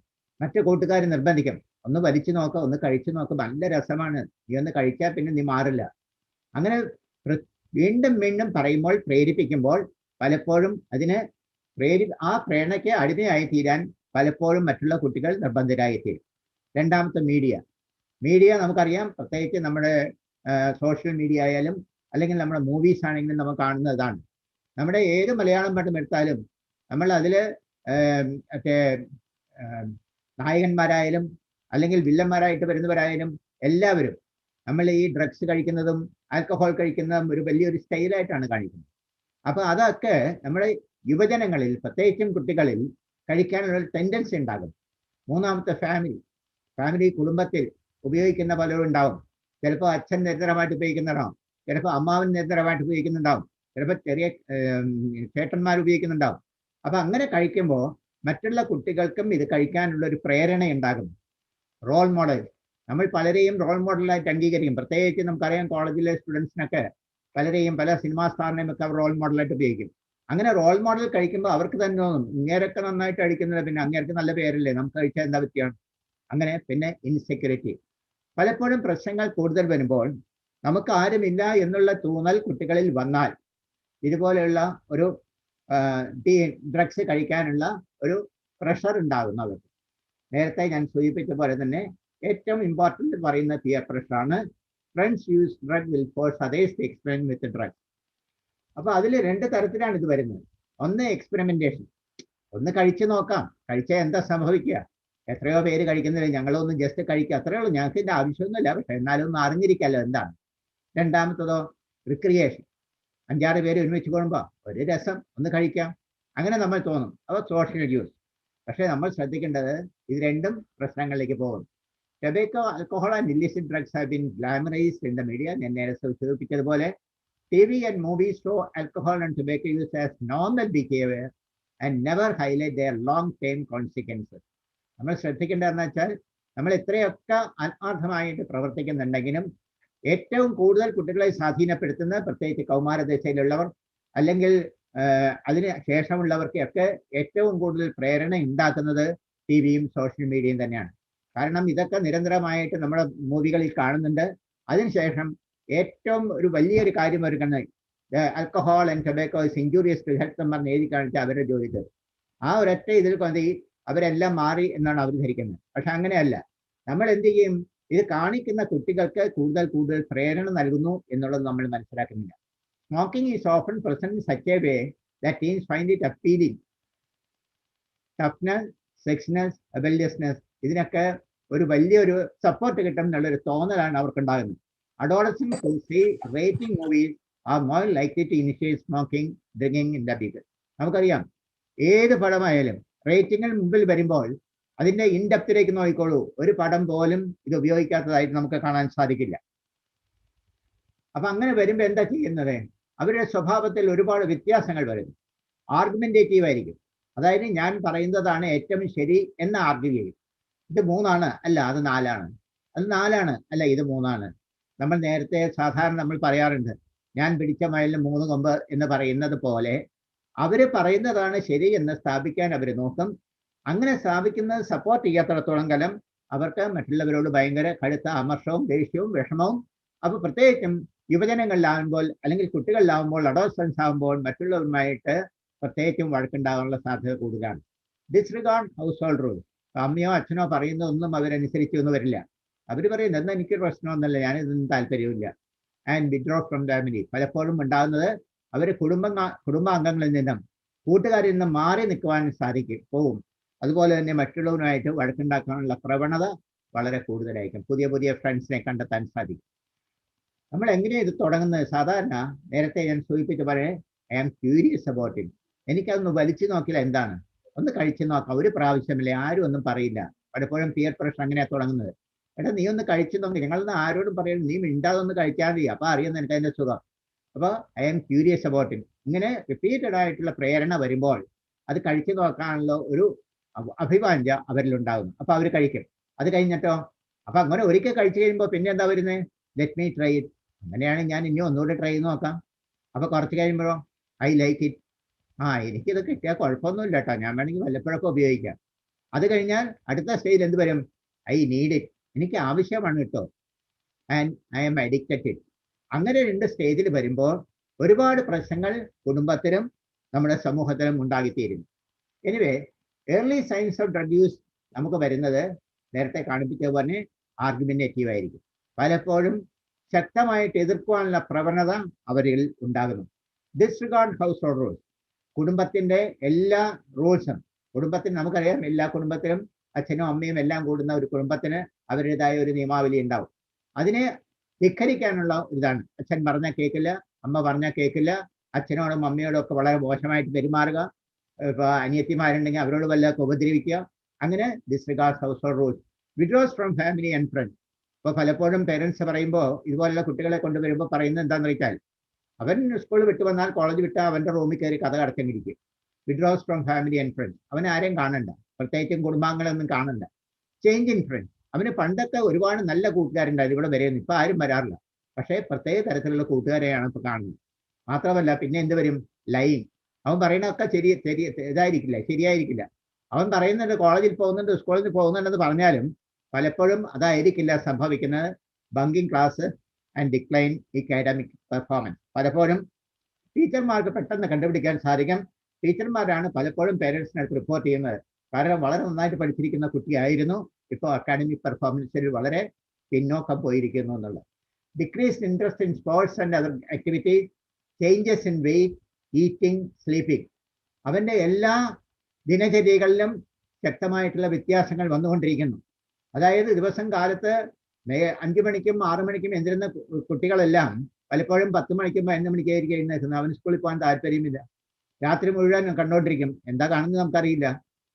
മറ്റു കൂട്ടുകാർ നിർബന്ധിക്കും, ഒന്ന് വലിച്ചു നോക്കുക, ഒന്ന് കഴിച്ചു നോക്കുക, നല്ല രസമാണ്, നീ ഒന്ന് കഴിച്ചാൽ പിന്നെ നീ മാറില്ല. അങ്ങനെ വീണ്ടും വീണ്ടും പറയുമ്പോൾ, പ്രേരിപ്പിക്കുമ്പോൾ പലപ്പോഴും ആ പ്രേരണയ്ക്ക് അടിമയായി തീരാൻ പലപ്പോഴും മറ്റുള്ള കുട്ടികൾ നിർബന്ധിതരായിത്തീരും. 2 മീഡിയ നമുക്കറിയാം, പ്രത്യേകിച്ച് നമ്മുടെ സോഷ്യൽ മീഡിയ ആയാലും അല്ലെങ്കിൽ നമ്മുടെ മൂവീസ് ആണെങ്കിലും നമ്മൾ കാണുന്നതാണ്. നമ്മുടെ ഏത് മലയാളം പടം എടുത്താലും നമ്മൾ അതിൽ മറ്റേ നായകന്മാരായാലും അല്ലെങ്കിൽ വില്ലന്മാരായിട്ട് വരുന്നവരായാലും എല്ലാവരും നമ്മൾ ഈ ഡ്രഗ്സ് കഴിക്കുന്നതും ആൽക്കഹോൾ കഴിക്കുന്നതും ഒരു വലിയൊരു സ്റ്റൈലായിട്ടാണ് കാണിക്കുന്നത്. അപ്പോൾ അതൊക്കെ നമ്മുടെ യുവജനങ്ങളിൽ, പ്രത്യേകിച്ചും കുട്ടികളിൽ കഴിക്കാനുള്ള ടെൻഡൻസി ഉണ്ടാകും. 3 ഫാമിലി കുടുംബത്തിൽ ഉപയോഗിക്കുന്ന പലരും ഉണ്ടാവും. ചിലപ്പോൾ അച്ഛൻ നിരന്തരമായിട്ട് ഉപയോഗിക്കുന്നുണ്ടാവും, ചിലപ്പോൾ അമ്മാവൻ നിരന്തരമായിട്ട് ഉപയോഗിക്കുന്നുണ്ടാവും, ചിലപ്പോൾ ചെറിയ ചേട്ടന്മാർ ഉപയോഗിക്കുന്നുണ്ടാവും. അപ്പൊ അങ്ങനെ കഴിക്കുമ്പോൾ മറ്റുള്ള കുട്ടികൾക്കും ഇത് കഴിക്കാനുള്ള ഒരു പ്രേരണ ഉണ്ടാകും. റോൾ മോഡൽ, നമ്മൾ പലരെയും റോൾ മോഡലായിട്ട് അംഗീകരിക്കും. പ്രത്യേകിച്ച് നമുക്കറിയാം, കോളേജിലെ സ്റ്റുഡൻസിനൊക്കെ പലരെയും പല സിനിമാ സ്റ്റാറിനെയും ഒക്കെ അവർ റോൾ മോഡലായിട്ട് ഉപയോഗിക്കും. അങ്ങനെ റോൾ മോഡൽ കഴിക്കുമ്പോൾ അവർക്ക് തന്നെ തോന്നും ഇങ്ങേരൊക്കെ നന്നായിട്ട് അടിക്കുന്നത്, പിന്നെ അങ്ങേർക്ക് നല്ല പേരല്ലേ, നമുക്ക് കഴിച്ചാൽ എന്താ പറ്റിയാണ്. അങ്ങനെ പിന്നെ ഇൻസെക്യൂരിറ്റി. പലപ്പോഴും പ്രശ്നങ്ങൾ കൂടുതൽ വരുമ്പോൾ നമുക്ക് ആരുമില്ല എന്നുള്ള തോന്നൽ കുട്ടികളിൽ വന്നാൽ ഇതുപോലെയുള്ള ഒരു ഡ്രഗ്സ് കഴിക്കാനുള്ള ഒരു പ്രഷർ ഉണ്ടാകുന്നു അവർക്ക്. നേരത്തെ ഞാൻ സൂചിപ്പിച്ച പോലെ തന്നെ ഏറ്റവും ഇമ്പോർട്ടൻ്റ് പറയുന്ന പിയർ പ്രഷറാണ്. Friends use drug will force others to experiment with drug. അപ്പൊ അതിൽ രണ്ട് തരത്തിലാണ് ഇത് വരുന്നത്. ഒന്ന് എക്സ്പെരിമെന്റേഷൻ, ഒന്ന് കഴിച്ചു നോക്കാം, കഴിച്ചാൽ എന്താ സംഭവിക്കുക, എത്രയോ പേര് കഴിക്കുന്നില്ല, ഞങ്ങളൊന്ന് ജസ്റ്റ് കഴിക്കുക, അത്രേ ഉള്ളൂ, ഞങ്ങൾക്ക് ഇതിന്റെ ആവശ്യമൊന്നുമില്ല, പക്ഷെ എന്നാലും ഒന്ന് അറിഞ്ഞിരിക്കാമല്ലോ എന്താണ്. രണ്ടാമത്തതോ റിക്രിയേഷൻ, 5-6 പേര് ഒരുമിച്ച് കൂടുമ്പോൾ ഒരു രസം, ഒന്ന് കഴിക്കാം, അങ്ങനെ നമ്മൾ തോന്നും. അപ്പോൾ സോഷ്യൽ യൂസ്. പക്ഷെ നമ്മൾ ശ്രദ്ധിക്കേണ്ടത് ഇത് രണ്ടും പ്രശ്നങ്ങളിലേക്ക് പോകും. Tobacco, alcohol and illicit drugs have been glamorized in the media. ഞാൻ നേരത്തെ സൂചിപ്പിച്ചതുപോലെ TV and movies show alcohol and tobacco use as normal behavior and never highlight their long-term consequences. നമ്മൾ ശ്രദ്ധിക്കേണ്ടതെന്ന് വെച്ചാൽ നമ്മൾ എത്രയൊക്കെ ആത്മാർത്ഥമായിട്ട് പ്രവർത്തിക്കുന്നുണ്ടെങ്കിലും ഏറ്റവും കൂടുതൽ കുട്ടികളെ സ്വാധീനപ്പെടുത്തുന്ന പ്രത്യേകിച്ച് കൗമാരദശയിലുള്ളവർ അല്ലെങ്കിൽ അതിന് ശേഷമുള്ളവർക്കൊക്കെ ഏറ്റവും കൂടുതൽ പ്രേരണ ഉണ്ടാക്കുന്നത് ടിവിയും സോഷ്യൽ മീഡിയയും തന്നെയാണ്. കാരണം ഇതൊക്കെ നിരന്തരമായിട്ട് നമ്മുടെ മൂവികളിൽ കാണുന്നുണ്ട്. അതിനുശേഷം ഏറ്റവും ഒരു വലിയൊരു കാര്യം ഒരുക്കുന്നത് alcohol and tobacco is injurious to health എന്ന് പറഞ്ഞ് എഴുതി കാണിച്ച അവരുടെ ജോലിക്ക് ആ ഒരൊറ്റ ഇതിൽ കൊണ്ട് അവരെല്ലാം മാറി എന്നാണ് അവർ ധരിക്കുന്നത്. പക്ഷെ അങ്ങനെയല്ല. നമ്മൾ എന്ത് ചെയ്യും, ഇത് കാണിക്കുന്ന കുട്ടികൾക്ക് കൂടുതൽ കൂടുതൽ പ്രേരണ നൽകുന്നു എന്നുള്ളത് നമ്മൾ മനസ്സിലാക്കുന്നില്ല. Smoking is often present in such a way that teens find it appealing. Toughness, sexiness, rebelliousness, ഇതിനൊക്കെ ഒരു വലിയൊരു സപ്പോർട്ട് കിട്ടും എന്നുള്ളൊരു തോന്നലാണ് അവർക്കുണ്ടാകുന്നത്. Adolescents who see rating movies are more likely to initiate smoking, drinking in the people. നമുക്കറിയാം ഏത് പടമായാലും റേറ്റിംഗിന് മുമ്പിൽ വരുമ്പോൾ അതിൻ്റെ ഇൻഡെപ്തിലേക്ക് നോക്കിക്കോളൂ, ഒരു പടം പോലും ഇത് ഉപയോഗിക്കാത്തതായിട്ട് നമുക്ക് കാണാൻ സാധിക്കില്ല. അപ്പൊ അങ്ങനെ വരുമ്പോൾ എന്താ ചെയ്യുന്നത്, അവരുടെ സ്വഭാവത്തിൽ ഒരുപാട് വ്യത്യാസങ്ങൾ വരുന്നു. ആർഗ്യുമെന്റേറ്റീവ് ആയിരിക്കും, അതായത് ഞാൻ പറയുന്നതാണ് ഏറ്റവും ശരി എന്ന് ആർഗ്യൂ ചെയ്യും. ഇത് 3 അല്ല അത് 4, അത് 4 അല്ല ഇത് 3. നമ്മൾ നേരത്തെ സാധാരണ നമ്മൾ പറയാറുണ്ട് ഞാൻ പിടിച്ച മയിലിന് 3 കൊമ്പ് എന്ന് പറയുന്നത് പോലെ അവർ പറയുന്നതാണ് ശരി എന്ന് സ്ഥാപിക്കാൻ അവർ നോക്കും. അങ്ങനെ സ്ഥാപിക്കുന്നത് സപ്പോർട്ട് ചെയ്യാത്തിടത്തോളം കാലം അവർക്ക് മറ്റുള്ളവരോട് ഭയങ്കര കടുത്ത അമർഷവും ദേഷ്യവും വിഷമവും. അപ്പോൾ പ്രത്യേകിച്ചും യുവജനങ്ങളിലാവുമ്പോൾ അല്ലെങ്കിൽ കുട്ടികളിലാവുമ്പോൾ അഡോളസൻസ് ആകുമ്പോൾ മറ്റുള്ളവരുമായിട്ട് പ്രത്യേകിച്ചും വഴക്കുണ്ടാകാനുള്ള സാധ്യത കൂടുതലാണ്. Disregard house hold rules. അമ്മയോ അച്ഛനോ പറയുന്നതൊന്നും അവരനുസരിച്ച് ഒന്നും വരില്ല. അവർ പറയുന്നത് എന്നാൽ എനിക്കൊരു പ്രശ്നമൊന്നുമല്ല, ഞാനിതൊന്നും താല്പര്യമില്ല. And withdraw from family. പലപ്പോഴും ഉണ്ടാകുന്നത് അവർ കുടുംബാംഗങ്ങളിൽ നിന്നും കൂട്ടുകാരിൽ നിന്നും മാറി നിൽക്കുവാൻ പോകും. അതുപോലെ തന്നെ മറ്റുള്ളവരുമായിട്ട് വഴക്കുണ്ടാക്കാനുള്ള പ്രവണത വളരെ കൂടുതലായിരിക്കും. പുതിയ പുതിയ ഫ്രണ്ട്സിനെ കണ്ടെത്താൻ സാധിക്കും. നമ്മൾ എങ്ങനെയാണ് ഇത് തുടങ്ങുന്നത്? സാധാരണ നേരത്തെ ഞാൻ സൂചിപ്പിച്ച പോലെ I am curious about it. എനിക്കതൊന്ന് വലിച്ചു നോക്കില്ല, എന്താണ്, ഒന്ന് കഴിച്ചു നോക്കാം, ഒരു പ്രാവശ്യമില്ലേ, ആരും ഒന്നും പറയില്ല. പലപ്പോഴും പിയർ പ്രഷർ അങ്ങനെയാണ് തുടങ്ങുന്നത്. എടാ നീ ഒന്ന് കഴിച്ചു നോക്കി, ഞങ്ങളൊന്നും ആരോടും പറയുന്നത്, നീ മിണ്ടാതൊന്ന് കഴിച്ചാൽ മതി, അപ്പോൾ അറിയുന്ന എനിക്ക് അതിൻ്റെ സുഖം. അപ്പോൾ I am curious about it. ഇങ്ങനെ റിപ്പീറ്റഡ് ആയിട്ടുള്ള പ്രേരണ വരുമ്പോൾ അത് കഴിച്ചു നോക്കാനുള്ള ഒരു അഭിവാഞ്ച അവരിലുണ്ടാകുന്നു. അപ്പോൾ അവർ കഴിക്കും. അത് കഴിഞ്ഞിട്ടോ, അപ്പോൾ അങ്ങനെ ഒരിക്കൽ കഴിച്ചു കഴിയുമ്പോൾ പിന്നെ എന്താ വരുന്നത്, ലെറ്റ് മീ ട്രൈ ഇറ്റ്. അങ്ങനെയാണ് ഞാൻ ഇനി ഒന്നുകൂടെ ട്രൈ ചെയ്ത് നോക്കാം. അപ്പോൾ കുറച്ച് കഴിയുമ്പോഴോ ഐ ലൈക്ക് ഇറ്റ്. എനിക്കിത് കിട്ടിയാൽ കുഴപ്പമൊന്നുമില്ല കേട്ടോ, ഞാൻ വേണമെങ്കിൽ വല്ലപ്പോഴൊക്കെ ഉപയോഗിക്കാം. അത് കഴിഞ്ഞാൽ അടുത്ത സ്റ്റേജിൽ എന്ത് വരും, ഐ നീഡ് ഇറ്റ്. എനിക്ക് ആവശ്യമാണ് കേട്ടോ, and I am addicted it. അങ്ങനെ 2 സ്റ്റേജിൽ വരുമ്പോൾ ഒരുപാട് പ്രശ്നങ്ങൾ കുടുംബത്തിലും നമ്മുടെ സമൂഹത്തിലും ഉണ്ടാക്കിത്തീരുന്നു. Anyway early signs of drug use നമുക്ക് വരുന്നത് നേരത്തെ കാണിപ്പിച്ച പോലെ ആർഗ്യുമെന്റേറ്റീവ് ആയിരിക്കും. പലപ്പോഴും ശക്തമായിട്ട് എതിർക്കുവാനുള്ള പ്രവണത അവരിൽ ഉണ്ടാകുന്നു. Disregard house hold rules. കുടുംബത്തിൻ്റെ എല്ലാ റൂൾസും, കുടുംബത്തിന് നമുക്കറിയാം എല്ലാ കുടുംബത്തിലും അച്ഛനും അമ്മയും എല്ലാം കൂടുന്ന ഒരു കുടുംബത്തിന് അവരുടേതായ ഒരു നിയമാവലി ഉണ്ടാവും. അതിനെ ധിക്കരിക്കാനുള്ള ഇതാണ്. അച്ഛൻ പറഞ്ഞാൽ കേൾക്കില്ല, അമ്മ പറഞ്ഞാൽ കേൾക്കില്ല, അച്ഛനോടും അമ്മയോടും ഒക്കെ വളരെ മോശമായിട്ട് പെരുമാറുക, ഇപ്പോൾ അനിയത്തിമാരുണ്ടെങ്കിൽ അവരോട് വല്ലതൊക്കെ ഉപദ്രവിക്കുക. അങ്ങനെ disregard house hold rules. Withdraws from family and friends. ഇപ്പോൾ പലപ്പോഴും പേരൻസ് പറയുമ്പോൾ ഇതുപോലുള്ള കുട്ടികളെ കൊണ്ടുവരുമ്പോൾ പറയുന്നത് എന്താണെന്ന് വെച്ചാൽ, അവൻ സ്കൂൾ വിട്ട് വന്നാൽ കോളേജ് വിട്ടാൽ അവൻ്റെ റൂമിൽ കയറി കഥ അടച്ചെങ്കിരിക്കും. Withdraws from family and friends. അവൻ ആരെയും കാണണ്ട, പ്രത്യേകിച്ചും കുടുംബാംഗങ്ങളൊന്നും കാണണ്ട. Change in friends. അവന് പണ്ടൊക്കെ ഒരുപാട് നല്ല കൂട്ടുകാരുണ്ടായിരുന്നു, ഇവിടെ വരെയൊന്നും ഇപ്പം ആരും വരാറില്ല. പക്ഷേ പ്രത്യേക തരത്തിലുള്ള കൂട്ടുകാരെയാണ് ഇപ്പോൾ കാണുന്നത്. മാത്രമല്ല പിന്നെ എന്ത് വരും, ലൈൻ. അവൻ പറയുന്നതൊക്കെ ശരിയായിരിക്കില്ല. അവൻ പറയുന്നുണ്ട് കോളേജിൽ പോകുന്നുണ്ട്, സ്കൂളിൽ പോകുന്നുണ്ടെന്ന് പറഞ്ഞാലും പലപ്പോഴും അതായിരിക്കില്ല സംഭവിക്കുന്നത്. Bunking class and decline academic performance. പലപ്പോഴും ടീച്ചർമാർക്ക് പെട്ടെന്ന് കണ്ടുപിടിക്കാൻ സാധിക്കും. ടീച്ചർമാരാണ് പലപ്പോഴും പേരൻസിനടുത്ത് റിപ്പോർട്ട് ചെയ്യുന്നത്. കാരണം വളരെ നന്നായിട്ട് പഠിച്ചിരിക്കുന്ന കുട്ടിയായിരുന്നു, ഇപ്പോൾ അക്കാഡമിക് പെർഫോമൻസിൽ വളരെ പിന്നോക്കം പോയിരിക്കുന്നു എന്നുള്ളത്. Decreased interest in sports and other activities, changes in weight, eating, sleeping. അവൻ്റെ എല്ലാ ദിനചര്യകളിലും ശക്തമായിട്ടുള്ള വ്യത്യാസങ്ങൾ വന്നുകൊണ്ടിരിക്കുന്നു. അതായത് ദിവസം കാലത്ത് 5 മണിക്കും 6 മണിക്കും എഴുന്നേൽക്കുന്ന കുട്ടികളെല്ലാം പലപ്പോഴും 10 മണിക്കും 11 മണിക്കായിരിക്കും എഴുന്നേൽക്കുന്നത്. അവന് സ്കൂളിൽ പോകാൻ താല്പര്യമില്ല. രാത്രി മുഴുവൻ കണ്ടോണ്ടിരിക്കും. എന്താ കാണുന്നത് നമുക്കറിയില്ല.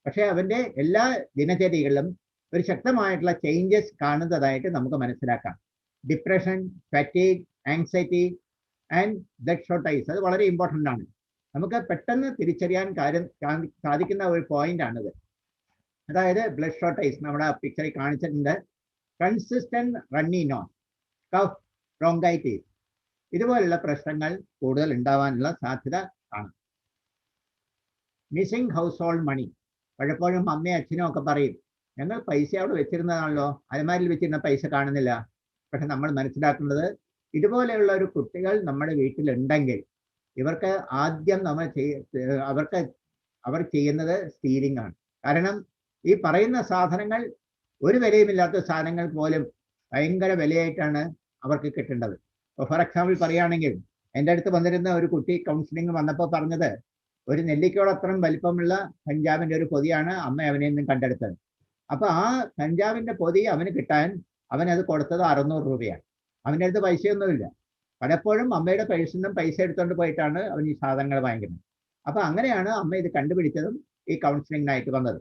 പക്ഷേ അവൻ്റെ എല്ലാ ദിനചര്യകളിലും ഒരു ശക്തമായിട്ടുള്ള ചേഞ്ചസ് കാണുന്നതായിട്ട് നമുക്ക് മനസ്സിലാക്കാം. Depression, fatigue, anxiety and blood shortage, അത് വളരെ ഇമ്പോർട്ടൻ്റ് ആണ്. നമുക്ക് പെട്ടെന്ന് തിരിച്ചറിയാൻ സാധിക്കുന്ന ഒരു പോയിന്റ് ആണിത്. അതായത് ബ്ലഡ് ഷോർട്ടേജ് നമ്മുടെ പിക്ചറിൽ കാണിച്ചിട്ടുണ്ട്. Consistent runny nose, cough, bronchitis, ഇതുപോലുള്ള പ്രശ്നങ്ങൾ കൂടുതൽ ഉണ്ടാവാനുള്ള സാധ്യത കാണും. Missing household money. പലപ്പോഴും അമ്മയും അച്ഛനും ഒക്കെ പറയും, ഞങ്ങൾ പൈസ അവിടെ വെച്ചിരുന്നതാണല്ലോ, അലമാരിൽ വെച്ചിരുന്ന പൈസ കാണുന്നില്ല. പക്ഷെ നമ്മൾ മനസ്സിലാക്കേണ്ടത്, ഇതുപോലെയുള്ള ഒരു കുട്ടികൾ നമ്മുടെ വീട്ടിലുണ്ടെങ്കിൽ ഇവർക്ക് ആദ്യം അവർ ചെയ്യുന്നത് സ്റ്റീലിംഗ് ആണ്. കാരണം ഈ പറയുന്ന സാധനങ്ങൾ ഒരു വിലയുമില്ലാത്ത സാധനങ്ങൾ പോലും ഭയങ്കര വിലയായിട്ടാണ് അവർക്ക് കിട്ടേണ്ടത്. ഇപ്പോൾ ഫോർ എക്സാമ്പിൾ പറയുകയാണെങ്കിൽ, എൻ്റെ അടുത്ത് വന്നിരുന്ന ഒരു കുട്ടി കൗൺസിലിംഗ് വന്നപ്പോൾ പറഞ്ഞത്, ഒരു നെല്ലിക്കോടത്രയും വലിപ്പമുള്ള കഞ്ചാവിൻ്റെ ഒരു പൊതിയാണ് അമ്മ അവനെ നിന്നും കണ്ടെടുത്തത്. അപ്പോൾ ആ കഞ്ചാവിൻ്റെ പൊതി അവന് കിട്ടാൻ അവനത് കൊടുത്തത് 600 രൂപയാണ്. അവൻ്റെ അടുത്ത് പൈസയൊന്നുമില്ല. പലപ്പോഴും അമ്മയുടെ പേഴ്സിൽ നിന്നും പൈസ എടുത്തുകൊണ്ട് പോയിട്ടാണ് അവൻ ഈ സാധനങ്ങൾ വാങ്ങിക്കുന്നത്. അപ്പോൾ അങ്ങനെയാണ് അമ്മ ഇത് കണ്ടുപിടിച്ചതും ഈ കൗൺസിലിങ്ങിനായിട്ട് വന്നത്.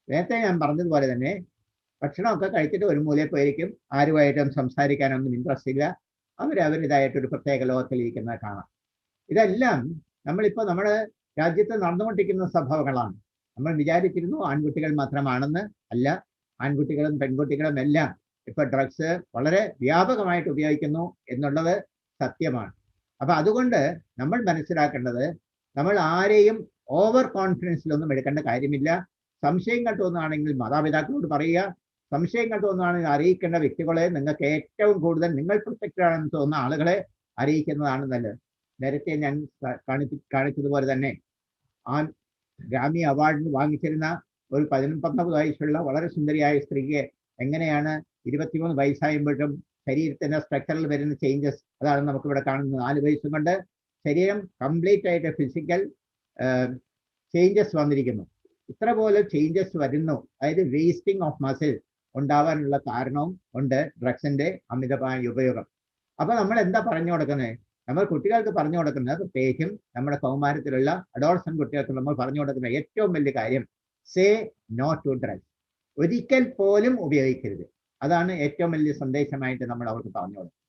നേരത്തെ ഞാൻ പറഞ്ഞതുപോലെ തന്നെ ഭക്ഷണമൊക്കെ കഴിച്ചിട്ട് ഒരു മൂലയിൽ പോയിരിക്കും. ആരുമായിട്ടും സംസാരിക്കാനൊന്നും ഇൻട്രസ്റ്റ് ഇല്ല. അവരിതായിട്ടൊരു പ്രത്യേക ലോകത്തിലിരിക്കുന്നത് കാണാം. ഇതെല്ലാം നമ്മളിപ്പോൾ നമ്മുടെ രാജ്യത്ത് നടന്നുകൊണ്ടിരിക്കുന്ന സംഭവങ്ങളാണ്. നമ്മൾ വിചാരിച്ചിരുന്നു ആൺകുട്ടികൾ മാത്രമാണെന്ന്. അല്ല, ആൺകുട്ടികളും പെൺകുട്ടികളും എല്ലാം ഇപ്പോൾ ഡ്രഗ്സ് വളരെ വ്യാപകമായിട്ട് ഉപയോഗിക്കുന്നു എന്നുള്ളത് സത്യമാണ്. അപ്പൊ അതുകൊണ്ട് നമ്മൾ മനസ്സിലാക്കേണ്ടത്, നമ്മൾ ആരെയും ഓവർ കോൺഫിഡൻസിലൊന്നും എടുക്കേണ്ട കാര്യമില്ല. സംശയങ്ങൾ തോന്നുകയാണെങ്കിൽ മാതാപിതാക്കളോട് പറയുക. സംശയങ്ങൾ തോന്നുകയാണെങ്കിൽ അറിയിക്കേണ്ട വ്യക്തികളെ, നിങ്ങൾക്ക് ഏറ്റവും കൂടുതൽ നിങ്ങൾ പ്രൊട്ടക്റ്റഡ് ആണെന്ന് തോന്നുന്ന ആളുകളെ അറിയിക്കുന്നതാണ് നല്ലത്. നേരത്തെ ഞാൻ കാണിച്ചതുപോലെ തന്നെ ഗ്രാമി അവാർഡ് വാങ്ങിച്ചിരുന്ന ഒരു 19 വയസ്സുള്ള വളരെ സുന്ദരിയായ സ്ത്രീയെ എങ്ങനെയാണ് 23 വയസ്സാകുമ്പോഴും ശരീരത്തിന്റെ സ്ട്രക്ചറിൽ വരുന്ന ചേഞ്ചസ്, അതാണ് നമുക്കിവിടെ കാണുന്നത്. 4 വയസ്സും കൊണ്ട് ശരീരം കംപ്ലീറ്റ് ആയിട്ട് ഫിസിക്കൽ ചേഞ്ചസ് വന്നിരിക്കുന്നു. ഇത്ര പോലെ ചേഞ്ചസ് വരുന്നു. അതായത് വേസ്റ്റിംഗ് ഓഫ് മസിൽ ഉണ്ടാവാനുള്ള കാരണവും ഉണ്ട് ഡ്രഗ്സിന്റെ അമിതമായ ഉപയോഗം. അപ്പൊ നമ്മൾ എന്താ പറഞ്ഞു കൊടുക്കുന്നത്? നമ്മൾ കുട്ടികൾക്ക് പറഞ്ഞു കൊടുക്കുന്നത്, പ്രത്യേകിച്ചും നമ്മുടെ കൗമാരത്തിലുള്ള അഡോളസന്റ് കുട്ടികൾക്ക് നമ്മൾ പറഞ്ഞു കൊടുക്കുന്ന ഏറ്റവും വലിയ കാര്യം, സേ നോ ടു ഡ്രഗ്സ്. ഒരിക്കൽ പോലും ഉപയോഗിക്കരുത്. അതാണ് ഏറ്റവും വലിയ സന്ദേശമായിട്ട് നമ്മൾ അവർക്ക് പറഞ്ഞു കൊടുക്കുന്നത്.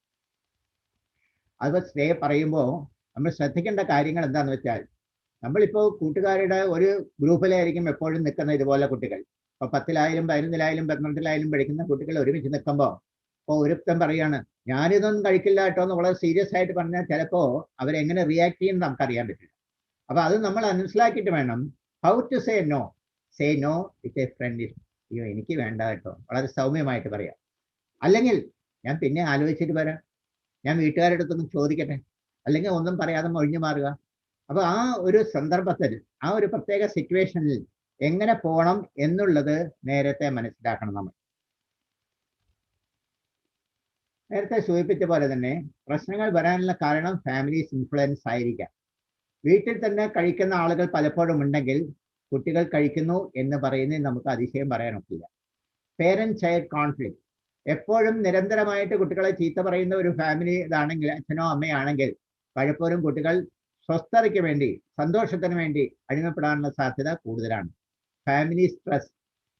അത് സേ പറയുമ്പോൾ നമ്മൾ ശ്രദ്ധിക്കേണ്ട കാര്യങ്ങൾ എന്താണെന്ന് വെച്ചാൽ, നമ്മളിപ്പോൾ കൂട്ടുകാരുടെ ഒരു ഗ്രൂപ്പിലായിരിക്കും എപ്പോഴും നിൽക്കുന്ന ഇതുപോലെ കുട്ടികൾ. ഇപ്പോൾ 10,000, 11,000, 12,000 പഠിക്കുന്ന കുട്ടികൾ ഒരുമിച്ച് നിൽക്കുമ്പോൾ ഇപ്പോൾ ഒരുത്തം പറയാണ്, ഞാനിതൊന്നും കഴിക്കില്ല കേട്ടോ എന്ന് വളരെ സീരിയസ് ആയിട്ട് പറഞ്ഞാൽ ചിലപ്പോൾ അവരെങ്ങനെ റിയാക്ട് ചെയ്യുന്നത് നമുക്കറിയാൻ പറ്റില്ല. അപ്പൊ അത് നമ്മൾ മനസ്സിലാക്കിയിട്ട് വേണം how to say no. Say no with a friend. അയ്യോ എനിക്ക് വേണ്ട കേട്ടോ, വളരെ സൗമ്യമായിട്ട് പറയാം. അല്ലെങ്കിൽ ഞാൻ പിന്നെ ആലോചിച്ചിട്ട് വരാം, ഞാൻ വീട്ടുകാരുടെ അടുത്തൊന്നും ചോദിക്കട്ടെ, അല്ലെങ്കിൽ ഒന്നും പറയാതെ ഒഴിഞ്ഞു മാറുക. അപ്പൊ ആ ഒരു സന്ദർഭത്തിൽ, ആ ഒരു പ്രത്യേക സിറ്റുവേഷനിൽ എങ്ങനെ പോകണം എന്നുള്ളത് നേരത്തെ മനസ്സിലാക്കണം. നമ്മൾ നേരത്തെ സൂചിപ്പിച്ച പോലെ തന്നെ പ്രശ്നങ്ങൾ വരാനുള്ള കാരണം ഫാമിലീസ് ഇൻഫ്ലുവൻസ് ആയിരിക്കാം. വീട്ടിൽ തന്നെ കഴിക്കുന്ന ആളുകൾ പലപ്പോഴും ഉണ്ടെങ്കിൽ കുട്ടികൾ കഴിക്കുന്നു എന്ന് പറയുന്നതിൽ നമുക്ക് അതിശയം പറയാനൊക്കില്ല. പേരന്റ് ചൈൽഡ് കോൺഫ്ലിക്റ്റ്, എപ്പോഴും നിരന്തരമായിട്ട് കുട്ടികളെ ചീത്ത പറയുന്ന ഒരു ഫാമിലി ഇതാണെങ്കിൽ, അച്ഛനോ അമ്മയാണെങ്കിൽ, പലപ്പോഴും കുട്ടികൾ സ്വസ്ഥതയ്ക്ക് വേണ്ടി, സന്തോഷത്തിന് വേണ്ടി അടിമപ്പെടാനുള്ള സാധ്യത കൂടുതലാണ്. Family stress,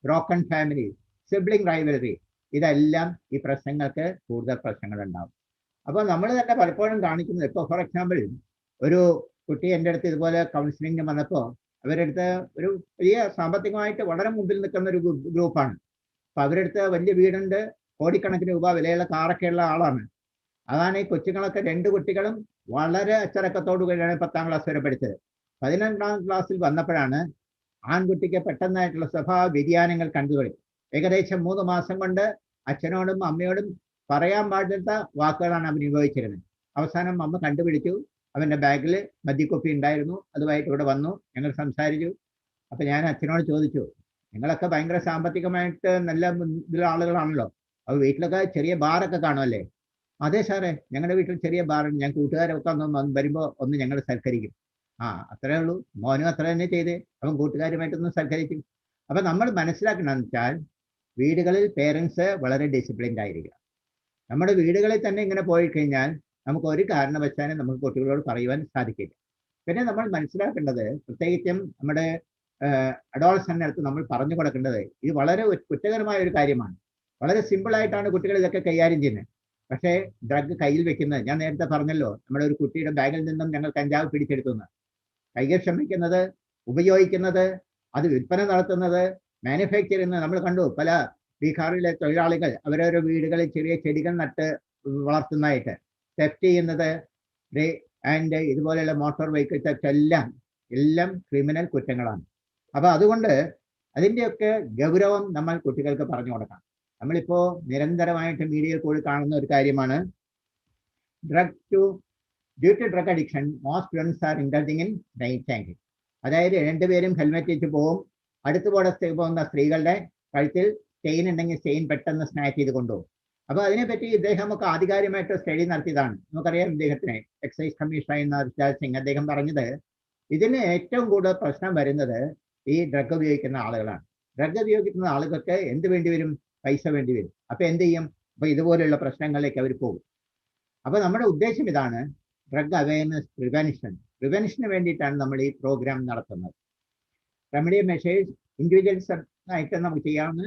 broken family, sibling rivalry, ഇതെല്ലാം ഈ പ്രശ്നങ്ങൾക്ക് കൂടുതൽ പ്രശ്നങ്ങൾ ഉണ്ടാവും. അപ്പോൾ നമ്മൾ തന്നെ പലപ്പോഴും കാണിക്കുന്നത്, ഇപ്പോൾ ഫോർ എക്സാമ്പിൾ ഒരു കുട്ടി എൻ്റെ അടുത്ത് ഇതുപോലെ കൗൺസിലിംഗിന് വന്നപ്പോൾ അവരുടെ അടുത്ത് ഒരു വലിയ സാമ്പത്തികമായിട്ട് വളരെ മുമ്പിൽ നിൽക്കുന്ന ഒരു ഗ്രൂപ്പാണ്. അപ്പോൾ അവരുടെ അടുത്ത് വലിയ വീടുണ്ട്, കോടിക്കണക്കിന് രൂപ വിലയുള്ള കാറൊക്കെയുള്ള ആളാണ്. അതാണ് ഈ കൊച്ചുങ്ങളൊക്കെ 2 കുട്ടികളും വളരെ അച്ചടക്കത്തോടു കൂടിയാണ് 10ാം ക്ലാസ് വരെ പഠിച്ചത്. 11ാം ക്ലാസ്സിൽ വന്നപ്പോഴാണ് ആൺകുട്ടിക്ക് പെട്ടെന്നായിട്ടുള്ള സ്വഭാവ വ്യതിയാനങ്ങൾ കണ്ടുപിടിക്കും. ഏകദേശം 3 മാസം കൊണ്ട് അച്ഛനോടും അമ്മയോടും പറയാൻ പാടില്ലാത്ത വാക്കുകളാണ് അവൻ ഉപയോഗിച്ചിരുന്നത്. അവസാനം അമ്മ കണ്ടുപിടിച്ചു. അവൻ്റെ ബാഗിൽ മദ്യക്കുപ്പി ഉണ്ടായിരുന്നു. അതുമായിട്ട് ഇവിടെ വന്നു. ഞങ്ങൾ സംസാരിച്ചു. അപ്പൊ ഞാൻ അച്ഛനോട് ചോദിച്ചു, നിങ്ങളൊക്കെ ഭയങ്കര സാമ്പത്തികമായിട്ട് നല്ല ഇതിലുള്ള ആളുകളാണല്ലോ, അപ്പോൾ വീട്ടിലൊക്കെ ചെറിയ ബാറൊക്കെ കാണുമല്ലേ? അതെ സാറേ, ഞങ്ങളുടെ വീട്ടിൽ ചെറിയ ബാറുണ്ട്. ഞാൻ കൂട്ടുകാരൊക്കെ വരുമ്പോൾ ഒന്ന് ഞങ്ങൾ സൽക്കരിക്കും. അത്രേ ഉള്ളൂ. മോനും അത്ര തന്നെ ചെയ്തേ. അവൻ കൂട്ടുകാരുമായിട്ടൊന്ന് സൽക്കരിക്കും. അപ്പൊ നമ്മൾ മനസ്സിലാക്കണമെന്ന് വെച്ചാൽ വീടുകളിൽ പേരൻസ് വളരെ ഡിസിപ്ലിൻഡ് ആയിരിക്കുക. നമ്മുടെ വീടുകളിൽ തന്നെ ഇങ്ങനെ പോയി കഴിഞ്ഞാൽ നമുക്ക് ഒരു കാരണവശാലും നമുക്ക് കുട്ടികളോട് പറയുവാൻ സാധിക്കില്ല. പിന്നെ നമ്മൾ മനസ്സിലാക്കേണ്ടത്, പ്രത്യേകിച്ചും നമ്മുടെ അഡോളസെന്റിനടുത്ത് നമ്മൾ പറഞ്ഞു കൊടുക്കേണ്ടത്, ഇത് വളരെ കുറ്റകരമായ ഒരു കാര്യമാണ്. വളരെ സിമ്പിളായിട്ടാണ് കുട്ടികൾ ഇതൊക്കെ കൈകാര്യം ചെയ്യുന്നത്. പക്ഷേ ഡ്രഗ് കയ്യിൽ വെക്കുന്നത്, ഞാൻ നേരത്തെ പറഞ്ഞല്ലോ, നമ്മുടെ ഒരു കുട്ടിയുടെ ബാഗിൽ നിന്നും ഞങ്ങൾ കഞ്ചാവ് പിടിച്ചെടുത്തുന്നത്, കൈകൈവശം വയ്ക്കുന്നത്, ഉപയോഗിക്കുന്നത്, അത് വിൽപ്പന നടത്തുന്നത്, മാനുഫാക്ചർ ചെയ്യുന്നത് നമ്മൾ കണ്ടു. പല ബീഹാറിലെ തൊഴിലാളികൾ അവരവരുടെ വീടുകളിൽ ചെറിയ ചെടികൾ നട്ട് വളർത്തുന്നതായിട്ട്, തെഫ്റ്റ് ചെയ്യുന്നത്, ആൻഡ് ഇതുപോലെയുള്ള മോട്ടോർ വെഹിക്കിൾ തെഫ്റ്റ് എല്ലാം ക്രിമിനൽ കുറ്റങ്ങളാണ്. അപ്പൊ അതുകൊണ്ട് അതിൻ്റെയൊക്കെ ഗൗരവം നമ്മൾ കുട്ടികൾക്ക് പറഞ്ഞു കൊടുക്കണം. നമ്മളിപ്പോ നിരന്തരമായിട്ട് മീഡിയയിൽ കൂടി കാണുന്ന ഒരു കാര്യമാണ്, due to drug addiction most students are indulging in night tanking. അതായത് 2 പേരും ഹെൽമെറ്റ് വെച്ച് പോവും. അടുത്ത് പോകുന്ന സ്ത്രീകളുടെ കഴുത്തിൽ ചെയിൻ ഉണ്ടെങ്കിൽ ചെയിൻ പെട്ടെന്ന് സ്നാച്ച് ചെയ്ത് കൊണ്ടുപോകും. അപ്പൊ അതിനെപ്പറ്റി ഇദ്ദേഹമൊക്കെ ആധികാരികമായിട്ട് സ്റ്റഡി നടത്തിയതാണ്. നമുക്കറിയാം, ഇദ്ദേഹത്തിന് എക്സൈസ് കമ്മീഷണർ റിച്ചാർഡ് സിംഗ് അദ്ദേഹം പറഞ്ഞത്, ഇതിന് ഏറ്റവും കൂടുതൽ പ്രശ്നം വരുന്നത് ഈ ഡ്രഗ് ഉപയോഗിക്കുന്ന ആളുകളാണ്. ഡ്രഗ് ഉപയോഗിക്കുന്ന ആളുകൾക്ക് എന്ത് വേണ്ടി വരും? പൈസ വേണ്ടി വരും. അപ്പൊ എന്ത് ചെയ്യും? അപ്പൊ ഇതുപോലെയുള്ള പ്രശ്നങ്ങളിലേക്ക് അവർ പോകും. അപ്പൊ നമ്മുടെ ഉദ്ദേശം ഇതാണ്, ഡ്രഗ് അവയർനെസ് പ്രിവെൻഷന് വേണ്ടിയിട്ടാണ് നമ്മൾ ഈ പ്രോഗ്രാം നടത്തുന്നത്. റെമഡി മെഷേഴ്സ് ഇൻഡിവിജ്വൽസ് ആയിട്ട് നമുക്ക് ചെയ്യാവുന്ന,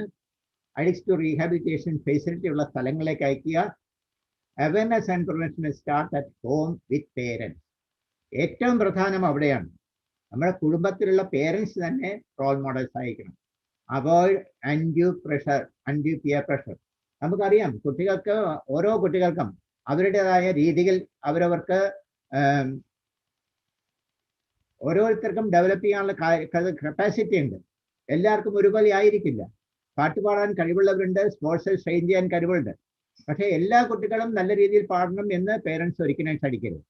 അഡിക്ട്സ് ടു റീഹാബിലിറ്റേഷൻ ഫെസിലിറ്റി ഉള്ള സ്ഥലങ്ങളിലേക്ക് അയക്കുക. Awareness and prevention start at home with parents. ഏറ്റവും പ്രധാനം അവിടെയാണ്. നമ്മുടെ കുടുംബത്തിലുള്ള പേരൻസ് തന്നെ റോൾ മോഡൽസ് ആയിരിക്കണം. Avoid undue peer pressure. നമുക്കറിയാം, ഓരോ കുട്ടികൾക്കും അവരുടേതായ രീതിയിൽ അവരവർക്ക് ഓരോരുത്തർക്കും ഡെവലപ്പ് ചെയ്യാനുള്ള കപ്പാസിറ്റി ഉണ്ട്. എല്ലാവർക്കും ഒരുപോലെ ആയിരിക്കില്ല. പാട്ടുപാടാൻ കഴിവുള്ളവരുണ്ട്, സ്പോർട്സിൽ ട്രെയിൻ ചെയ്യാൻ കഴിവുണ്ട്. പക്ഷേ എല്ലാ കുട്ടികളും നല്ല രീതിയിൽ പാടണം എന്ന് പേരൻസ് ഒരിക്കലും ശഠിക്കരുത്.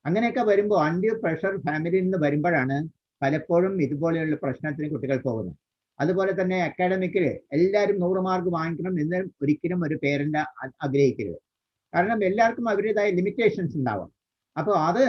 അങ്ങനെയൊക്കെ വരുമ്പോൾ അൺഡ്യൂ പ്രഷർ ഫാമിലിയിൽ നിന്ന് വരുമ്പോഴാണ് പലപ്പോഴും ഇതുപോലെയുള്ള പ്രശ്നത്തിന് കുട്ടികൾ പോകുന്നത്. അതുപോലെ തന്നെ അക്കാഡമിക്കിൽ എല്ലാവരും 100 മാർക്ക് വാങ്ങിക്കണം എന്ന് ഒരിക്കലും ഒരു പേരന്റ് ആഗ്രഹിക്കരുത്. കാരണം എല്ലാവർക്കും അവരുടേതായ ലിമിറ്റേഷൻസ് ഉണ്ടാവും. അപ്പോൾ അത്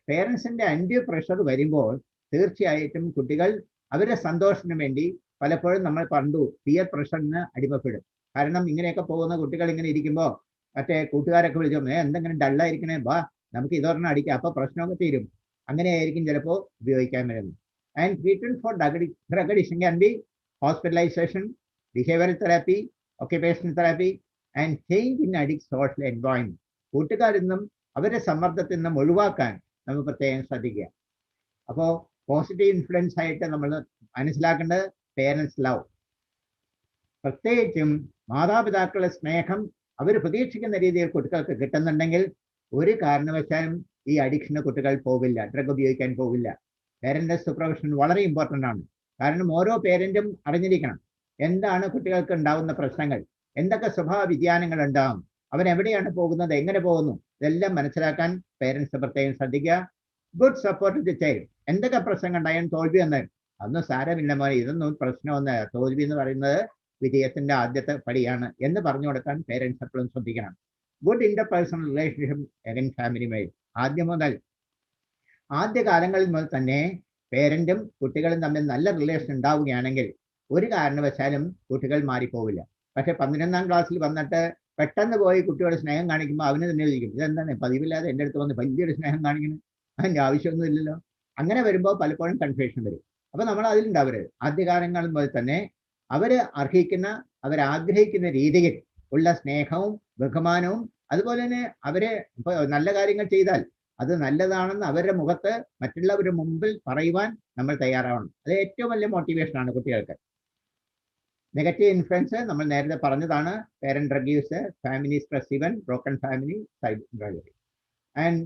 പേരൻസിന്റെ അൺഡ്യൂ പ്രഷർ വരുമ്പോൾ തീർച്ചയായിട്ടും കുട്ടികൾ അവരുടെ സന്തോഷത്തിന് വേണ്ടി പലപ്പോഴും നമ്മൾ കണ്ടു പിയർ പ്രഷറിന് അടിമപ്പെടും. കാരണം ഇങ്ങനെയൊക്കെ പോകുന്ന കുട്ടികൾ ഇങ്ങനെ ഇരിക്കുമ്പോൾ മറ്റേ കൂട്ടുകാരൊക്കെ വിളിച്ചോ, എന്തെങ്കിലും ഡള്ളായിരിക്കണേ, വാ നമുക്ക് ഇതൊരെണ്ണം അടിക്കാം, അപ്പൊ പ്രശ്നമൊക്കെ തീരും. അങ്ങനെയായിരിക്കും ചിലപ്പോൾ ഉപയോഗിക്കാൻ വരുന്നത്. And treatment for drug addiction can be hospitalization, behavioral therapy, occupational therapy, and change in addict social environment. കൂട്ടുകാരിൽ നിന്നും അവരുടെ സമ്മർദ്ദത്തിൽ നിന്നും ഒഴിവാക്കാൻ നമ്മൾ പ്രത്യേകം ശ്രദ്ധിക്കുക. അപ്പോൾ പോസിറ്റീവ് ഇൻഫ്ലുവൻസ് ആയിട്ട് നമ്മൾ മനസ്സിലാക്കേണ്ടത് പേരൻസ് ലവ്. പ്രത്യേകിച്ചും മാതാപിതാക്കളുടെ സ്നേഹം അവർ പ്രതീക്ഷിക്കുന്ന രീതിയിൽ കുട്ടികൾക്ക് കിട്ടുന്നുണ്ടെങ്കിൽ ഒരു കാരണവശാലും ഈ അഡിക്ഷന് കുട്ടികൾ പോകില്ല, ഡ്രഗ് ഉപയോഗിക്കാൻ പോകില്ല. പേരന്റ് സൂപ്പർവിഷൻ വളരെ ഇമ്പോർട്ടൻ്റ് ആണ്. കാരണം ഓരോ പേരന്റും അറിഞ്ഞിരിക്കണം എന്താണ് കുട്ടികൾക്ക് ഉണ്ടാകുന്ന പ്രശ്നങ്ങൾ, എന്തൊക്കെ സ്വഭാവ വ്യതിയാനങ്ങൾ ഉണ്ടാകും, അവരെവിടെയാണ് പോകുന്നത്, എങ്ങനെ പോകുന്നു, ഇതെല്ലാം മനസ്സിലാക്കാൻ പേരൻസ് പ്രത്യേകം ശ്രദ്ധിക്കുക. Good support to the child. എന്തൊക്കെ പ്രശ്നങ്ങൾ ഉണ്ടായാലും തോൽവി എന്ന് അതൊന്നും സാരമില്ല മോനെ, ഇതൊന്നും പ്രശ്നമൊന്നും, തോൽവി എന്ന് പറയുന്നത് വിജയത്തിന്റെ ആദ്യത്തെ പടിയാണ് എന്ന് പറഞ്ഞു കൊടുക്കാൻ പേരൻസ് എപ്പോഴും ശ്രദ്ധിക്കണം. Good interpersonal relationship എഗൻ family vice. ആദ്യ കാലങ്ങളിൽ മുതൽ തന്നെ പേരന്റും കുട്ടികളും തമ്മിൽ നല്ല റിലേഷൻ ഉണ്ടാവുകയാണെങ്കിൽ ഒരു കാരണവശാലും കുട്ടികൾ മാറിപ്പോവില്ല. പക്ഷെ 11ാം ക്ലാസ്സിൽ വന്നിട്ട് പെട്ടെന്ന് പോയി കുട്ടിയോട് സ്നേഹം കാണിക്കുമ്പോൾ അവന് തന്നെ ചോദിക്കും, ഇതെന്താണ് പതിവില്ലാതെ എൻ്റെ അടുത്ത് വന്ന് വലിയൊരു സ്നേഹം കാണിക്കണം, അതിൻ്റെ ആവശ്യമൊന്നും ഇല്ലല്ലോ. അങ്ങനെ വരുമ്പോൾ പലപ്പോഴും കൺഫ്യൂഷൻ വരും. അപ്പൊ നമ്മൾ അതിലുണ്ടാവരുത്. ആദ്യകാലങ്ങളിൽ മുതൽ തന്നെ അവരാഗ്രഹിക്കുന്ന രീതിയിൽ ഉള്ള സ്നേഹവും ബഹുമാനവും, അതുപോലെ തന്നെ അവരെ ഇപ്പൊ നല്ല കാര്യങ്ങൾ ചെയ്താൽ അത് നല്ലതാണെന്ന് അവരുടെ മുഖത്ത് മറ്റുള്ളവരുടെ മുമ്പിൽ പറയുവാൻ നമ്മൾ തയ്യാറാവണം. അത് ഏറ്റവും വലിയ മോട്ടിവേഷനാണ് കുട്ടികൾക്ക്. നെഗറ്റീവ് ഇൻഫ്ലുവൻസ് നമ്മൾ നേരത്തെ പറഞ്ഞതാണ്. Parent drug use, family stress even, broken family, side drug. And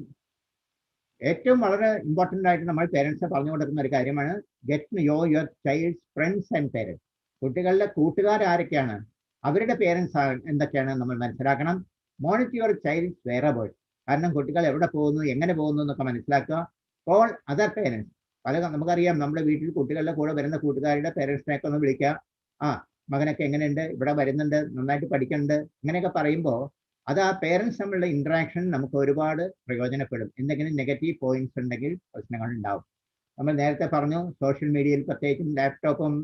ഏറ്റവും വളരെ ഇമ്പോർട്ടൻ്റ് ആയിട്ട് നമ്മൾ പേരൻസ് പറഞ്ഞു കൊടുക്കുന്ന ഒരു കാര്യമാണ് get to know your child's friends and parents. കുട്ടികളുടെ കൂട്ടുകാർ ആരൊക്കെയാണ്, അവരുടെ പേരൻസ് എന്തൊക്കെയാണ് നമ്മൾ മനസ്സിലാക്കണം. Monitor your child's wearables. കാരണം കുട്ടികൾ എവിടെ പോകുന്നു, എങ്ങനെ പോകുന്നു എന്നൊക്കെ മനസ്സിലാക്കുക. Call other parents. നമുക്കറിയാം നമ്മുടെ വീട്ടിൽ കുട്ടികളുടെ കൂടെ വരുന്ന കൂട്ടുകാരുടെ പേരൻസിനെയൊക്കെ ഒന്ന് വിളിക്കുക. ആ മകനൊക്കെ എങ്ങനെയുണ്ട്, ഇവിടെ വരുന്നുണ്ട്, നന്നായിട്ട് പഠിക്കുന്നുണ്ട്, ഇങ്ങനെയൊക്കെ പറയുമ്പോൾ അത് ആ പേരൻസ് തമ്മിലുള്ള ഇന്ററാക്ഷൻ നമുക്ക് ഒരുപാട് പ്രയോജനപ്പെടും. എന്തെങ്കിലും നെഗറ്റീവ് പോയിന്റ്സ് ഉണ്ടെങ്കിൽ പ്രശ്നങ്ങൾ ഉണ്ടാവും. നമ്മൾ നേരത്തെ പറഞ്ഞു സോഷ്യൽ മീഡിയയിൽ പ്രത്യേകിച്ചും ലാപ്ടോപ്പും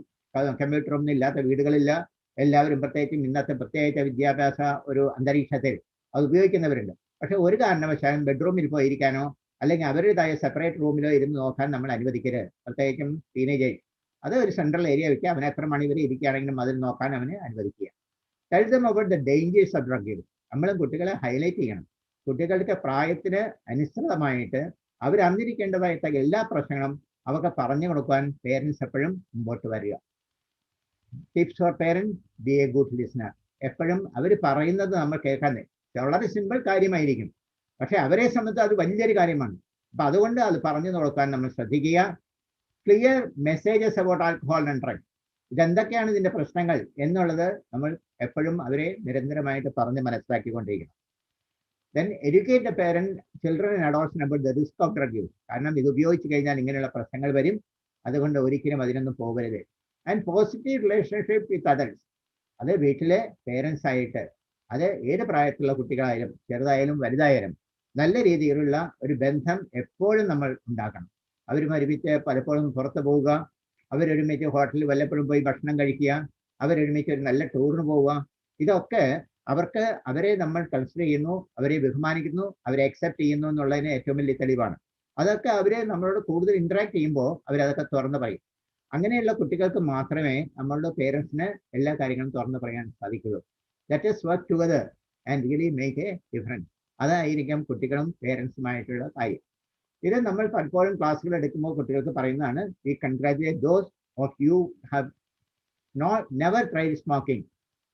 കമ്പ്യൂട്ടറും ഒന്നും ഇല്ലാത്ത വീടുകളില്ല. എല്ലാവരും പ്രത്യേകിച്ചും ഇന്നത്തെ പ്രത്യേക വിദ്യാഭ്യാസ ഒരു അന്തരീക്ഷത്തിൽ അത് ഉപയോഗിക്കുന്നവരുണ്ട്. പക്ഷെ ഒരു കാരണവശാലും ബെഡ്റൂമിൽ പോയിരിക്കാനോ അല്ലെങ്കിൽ അവരുടേതായ സെപ്പറേറ്റ് റൂമിലോ ഇരുന്ന് നോക്കാൻ നമ്മൾ അനുവദിക്കരുത്. പ്രത്യേകിച്ചും ടീനേജേഴ്സ്. അത് ഒരു സെൻട്രൽ ഏരിയ വെക്കുക, അവൻ എത്ര മണി വരെ ഇരിക്കുകയാണെങ്കിലും അതിൽ നോക്കാൻ അവനെ അനുവദിക്കുക. Tell them about the dangers of drug use. നമ്മളും കുട്ടികളെ ഹൈലൈറ്റ് ചെയ്യണം. കുട്ടികളുടെ പ്രായത്തിന് അനുസൃതമായിട്ട് അവരറിഞ്ഞിരിക്കേണ്ടതായിട്ട് എല്ലാ പ്രശ്നങ്ങളും അവർക്ക് പറഞ്ഞു കൊടുക്കാൻ പേരൻസ് എപ്പോഴും മുമ്പോട്ട് വരിക. Tips four parents: B A good listener. എപ്പോഴും അവർ പറയുന്നത് നമ്മൾ കേൾക്കാൻ വളരെ സിമ്പിൾ കാര്യമായിരിക്കും, പക്ഷെ അവരെ സംബന്ധിച്ച് അത് വലിയൊരു കാര്യമാണ്. അപ്പൊ അതുകൊണ്ട് അത് പറഞ്ഞു കൊടുക്കാൻ നമ്മൾ ശ്രദ്ധിക്കുക. Clear messages about alcohol and drug. ഇതെന്തൊക്കെയാണ് ഇതിന്റെ പ്രശ്നങ്ങൾ എന്നുള്ളത് നമ്മൾ എപ്പോഴും അവരെ നിരന്തരമായിട്ട് പറഞ്ഞ് മനസ്സിലാക്കിക്കൊണ്ടിരിക്കണം. Then educate the parent, children and adults about the risk of drug use. കാരണം ഇത് ഉപയോഗിച്ച് കഴിഞ്ഞാൽ ഇങ്ങനെയുള്ള പ്രശ്നങ്ങൾ വരും, അതുകൊണ്ട് ഒരിക്കലും അതിനൊന്നും പോകരുത്. And positive relationship with others. അത് വീട്ടിലെ പേരൻസ് ആയിട്ട്, അത് ഏത് പ്രായത്തിലുള്ള കുട്ടികളായാലും ചെറുതായാലും വലുതായാലും നല്ല രീതിയിലുള്ള ഒരു ബന്ധം എപ്പോഴും നമ്മൾ ഉണ്ടാക്കണം. അവരുമൊരുമിച്ച് പലപ്പോഴും പുറത്ത് പോവുക, അവരൊരുമിച്ച് ഹോട്ടലിൽ വല്ലപ്പോഴും പോയി ഭക്ഷണം കഴിക്കുക, അവരൊരുമിച്ച് ഒരു നല്ല ടൂറിന് പോവുക. ഇതൊക്കെ അവർക്ക് അവരെ നമ്മൾ കൺസിഡർ ചെയ്യുന്നു, അവരെ ബഹുമാനിക്കുന്നു, അവരെ അക്സെപ്റ്റ് ചെയ്യുന്നു എന്നുള്ളതിന് ഏറ്റവും വലിയ തെളിവാണ്. അതൊക്കെ അവരെ നമ്മളോട് കൂടുതൽ ഇന്ററാക്ട് ചെയ്യുമ്പോൾ അവരതൊക്കെ തുറന്ന് പറയും. അങ്ങനെയുള്ള കുട്ടികൾക്ക് മാത്രമേ നമ്മളുടെ പേരൻസിന് എല്ലാ കാര്യങ്ങളും തുറന്ന് പറയാൻ സാധിക്കുള്ളൂ. Let us work together and really make a difference. അതായിരിക്കും കുട്ടികളും പേരൻസുമായിട്ടുള്ള കാര്യം. ഇത് നമ്മൾ പലപ്പോഴും ക്ലാസ്സുകൾ എടുക്കുമ്പോൾ കുട്ടികൾക്ക് പറയുന്നതാണ്, we congratulate those of you have never tried smoking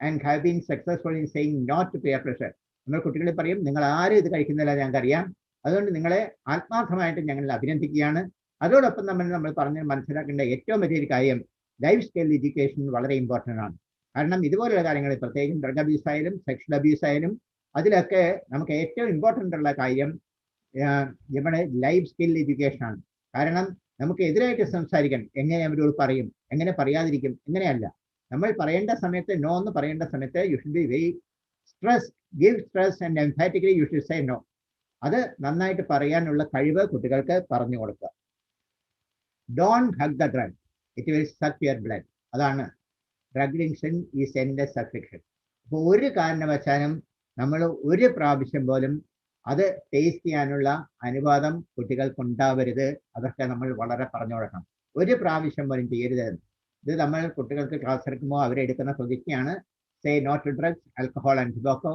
and have been successful in saying not to peer pressure. നമ്മൾ കുട്ടികളെ പറയും, നിങ്ങൾ ആരും ഇത് കഴിക്കുന്നില്ല ഞങ്ങൾക്കറിയാം, അതുകൊണ്ട് നിങ്ങളെ ആത്മാർത്ഥമായിട്ട് ഞങ്ങൾ അഭിനന്ദിക്കുകയാണ്. അതോടൊപ്പം നമ്മൾ പറഞ്ഞ് മനസ്സിലാക്കേണ്ട ഏറ്റവും വലിയൊരു കാര്യം ലൈഫ് സ്കിൽ എഡ്യൂക്കേഷൻ വളരെ ഇമ്പോർട്ടൻ്റ് ആണ്. കാരണം ഇതുപോലുള്ള കാര്യങ്ങൾ പ്രത്യേകിച്ചും ഡ്രഗ് അബ്യൂസ് ആയാലും സെക്ഷൽ അബ്യൂസ് ആയാലും അതിലൊക്കെ നമുക്ക് ഏറ്റവും ഇമ്പോർട്ടൻ്റ് ഉള്ള കാര്യം നമ്മുടെ ലൈഫ് സ്കിൽ എഡ്യൂക്കേഷൻ ആണ്. കാരണം നമുക്ക് എതിരായിട്ട് സംസാരിക്കണം, എങ്ങനെ അവരോട് പറയും, എങ്ങനെ പറയാതിരിക്കും, എങ്ങനെയല്ല. നമ്മൾ പറയേണ്ട സമയത്ത് നോ എന്ന് പറയേണ്ട സമയത്ത് you should be very give stress and emphatically you should say no. അത് നന്നായിട്ട് പറയാനുള്ള കഴിവ് കുട്ടികൾക്ക് പറഞ്ഞു കൊടുക്കുക. Don't hug the drug, it will suck your blood. അതാണ് drug addiction is endless affliction. അപ്പോൾ ഒരു കാരണവശാലും നമ്മൾ ഒരു പ്രാവശ്യം പോലും അത് ടേസ്റ്റ് ചെയ്യാനുള്ള അനുവാദം കുട്ടികൾക്ക് ഉണ്ടാവരുത്. അതൊക്കെ നമ്മൾ വളരെ പറഞ്ഞു കൊടുക്കണം. ഒരു പ്രാവശ്യം പോലും ചെയ്യരുത്. ഇത് നമ്മൾ കുട്ടികൾക്ക് ക്ലാസ് എടുക്കുമ്പോൾ അവരെടുക്കുന്ന പ്രതിജ്ഞയാണ്. Say not to drugs, alcohol and tobacco.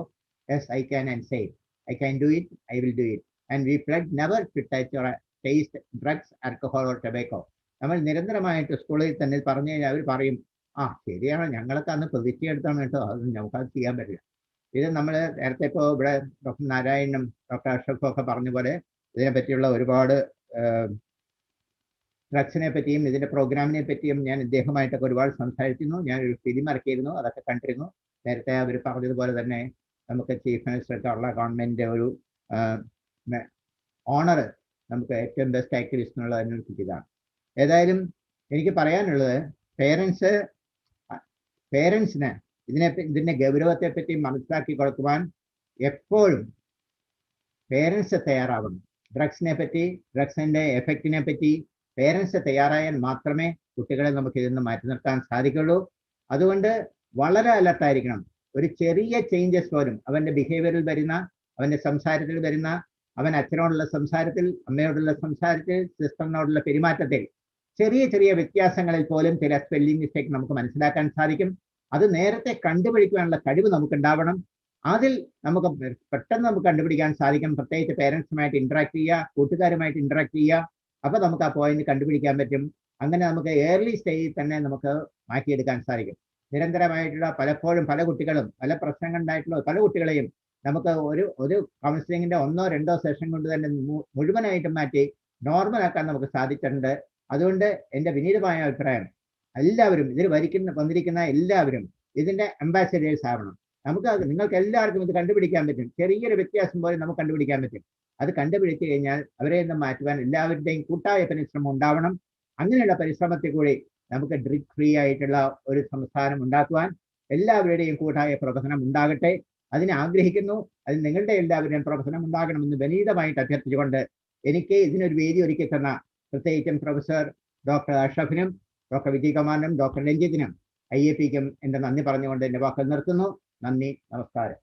Yes I can and say I can do it, I will do it. And we pledge never to touch or taste drugs, alcohol or tobacco. നമ്മൾ നിരന്തരമായിട്ട് സ്കൂളിൽ തന്നെ പറഞ്ഞു കഴിഞ്ഞാൽ അവർ പറയും, ആ ശരിയാണ്, ഞങ്ങളൊക്കെ അന്ന് പ്രതിജ്ഞ എടുത്താണ് കേട്ടോ, അത് നമുക്കത് ചെയ്യാൻ പറ്റില്ല. ഇത് നമ്മൾ നേരത്തെ ഇപ്പോൾ ഇവിടെ ഡോക്ടർ നാരായണനും ഡോക്ടർ അഷ്റഫും ഒക്കെ പറഞ്ഞ പോലെ ഇതിനെപ്പറ്റിയുള്ള ഒരുപാട് ഡ്രഗ്സിനെ പറ്റിയും ഇതിൻ്റെ പ്രോഗ്രാമിനെ പറ്റിയും ഞാൻ ഇദ്ദേഹമായിട്ടൊക്കെ ഒരുപാട് സംസാരിച്ചിരുന്നു. ഞാനൊരു ഫിലിം ഇറക്കിയിരുന്നു, അതൊക്കെ കണ്ടിരുന്നു. നേരത്തെ അവർ പറഞ്ഞതുപോലെ തന്നെ നമുക്ക് ചീഫ് മിനിസ്റ്റർക്ക് ഉള്ള ഗവൺമെൻറ്റിൻ്റെ ഒരു ഓണർ നമുക്ക് ഏറ്റവും ബെസ്റ്റ് ആക്ടിവിസ്റ്റ് എന്നുള്ള അതിനൊരു കിട്ടിയതാണ്. ഏതായാലും എനിക്ക് പറയാനുള്ളത് പേരൻസിന് ഇതിൻ്റെ ഗൗരവത്തെപ്പറ്റി മനസ്സിലാക്കി കൊടുക്കുവാൻ എപ്പോഴും പേരൻസ് തയ്യാറാവണം. ഡ്രഗ്സിനെ പറ്റി, ഡ്രഗ്സിൻ്റെ എഫക്റ്റിനെ പറ്റി പേരൻസ് തയ്യാറായാൽ മാത്രമേ കുട്ടികളെ നമുക്ക് ഇതിൽ നിന്ന് മാറ്റി നിർത്താൻ സാധിക്കുള്ളൂ. അതുകൊണ്ട് വളരെ അലർട്ടായിരിക്കണം. ഒരു ചെറിയ ചേഞ്ചസ് പോലും അവൻ്റെ ബിഹേവിയറിൽ വരുന്ന, അവൻ്റെ സംസാരത്തിൽ വരുന്ന, അവൻ അച്ഛനോടുള്ള സംസാരത്തിൽ, അമ്മയോടുള്ള സംസാരത്തിൽ, സിസ്റ്ററിനോടുള്ള പെരുമാറ്റത്തിൽ ചെറിയ ചെറിയ വ്യത്യാസങ്ങളിൽ പോലും ചില സ്പെല്ലിംഗ് മിസ്റ്റേക്ക് നമുക്ക് മനസ്സിലാക്കാൻ സാധിക്കും. അത് നേരത്തെ കണ്ടുപിടിക്കുവാനുള്ള കഴിവ് നമുക്കുണ്ടാവണം. അതിൽ നമുക്ക് പെട്ടെന്ന് നമുക്ക് കണ്ടുപിടിക്കാൻ സാധിക്കും. പ്രത്യേകിച്ച് പേരൻസുമായിട്ട് ഇൻട്രാക്ട് ചെയ്യുക, കൂട്ടുകാരുമായിട്ട് ഇൻട്രാക്ട് ചെയ്യുക. അപ്പോൾ നമുക്ക് ആ പോയിന്റ് കണ്ടുപിടിക്കാൻ പറ്റും. അങ്ങനെ നമുക്ക് ഏർലി സ്റ്റേജിൽ തന്നെ നമുക്ക് മാറ്റിയെടുക്കാൻ സാധിക്കും. നിരന്തരമായിട്ടുള്ള പലപ്പോഴും പല കുട്ടികളും പല പ്രശ്നങ്ങളുണ്ടായിട്ടുള്ള പല കുട്ടികളെയും നമുക്ക് ഒരു കൗൺസിലിങ്ങിന്റെ 1-2 സെഷൻ കൊണ്ട് തന്നെ മുഴുവനായിട്ടും മാറ്റി നോർമലാക്കാൻ നമുക്ക് സാധിച്ചിട്ടുണ്ട്. അതുകൊണ്ട് എൻ്റെ വിനീതമായ അഭിപ്രായം, എല്ലാവരും ഇതിൽ വന്നിരിക്കുന്ന എല്ലാവരും ഇതിന്റെ അംബാസഡേഴ്സ് ആവണം. നിങ്ങൾക്ക് എല്ലാവർക്കും ഇത് കണ്ടുപിടിക്കാൻ പറ്റും. ചെറിയൊരു വ്യത്യാസം പോലെ നമുക്ക് കണ്ടുപിടിക്കാൻ പറ്റും. അത് കണ്ടുപിടിച്ചു കഴിഞ്ഞാൽ അവരെ നിന്ന് മാറ്റുവാൻ എല്ലാവരുടെയും കൂട്ടായ പരിശ്രമം ഉണ്ടാവണം. അങ്ങനെയുള്ള പരിശ്രമത്തിൽ കൂടി നമുക്ക് ഡ്രിഗ് ഫ്രീ ആയിട്ടുള്ള ഒരു സംസ്ഥാനം ഉണ്ടാക്കുവാൻ എല്ലാവരുടെയും കൂട്ടായ പ്രവർത്തനം ഉണ്ടാകട്ടെ. അതിനെ ആഗ്രഹിക്കുന്നു. അതിന് നിങ്ങളുടെ എല്ലാവരുടെയും പ്രവർത്തനം ഉണ്ടാകണമെന്ന് വിനീതമായിട്ട് അഭ്യർത്ഥിച്ചുകൊണ്ട് എനിക്ക് ഇതിനൊരു വേദി ഒരുക്കി തന്ന പ്രത്യേകിച്ചും പ്രൊഫസർ ഡോക്ടർ അഷ്റഫിനും ഡോക്ടർ വിജയകുമാറിനും ഡോക്ടർ രഞ്ജിത്തിനും IAPക്കും എൻ്റെ നന്ദി പറഞ്ഞുകൊണ്ട് എൻ്റെ വാക്കുകൾ നിർത്തുന്നു. നന്ദി, നമസ്കാരം.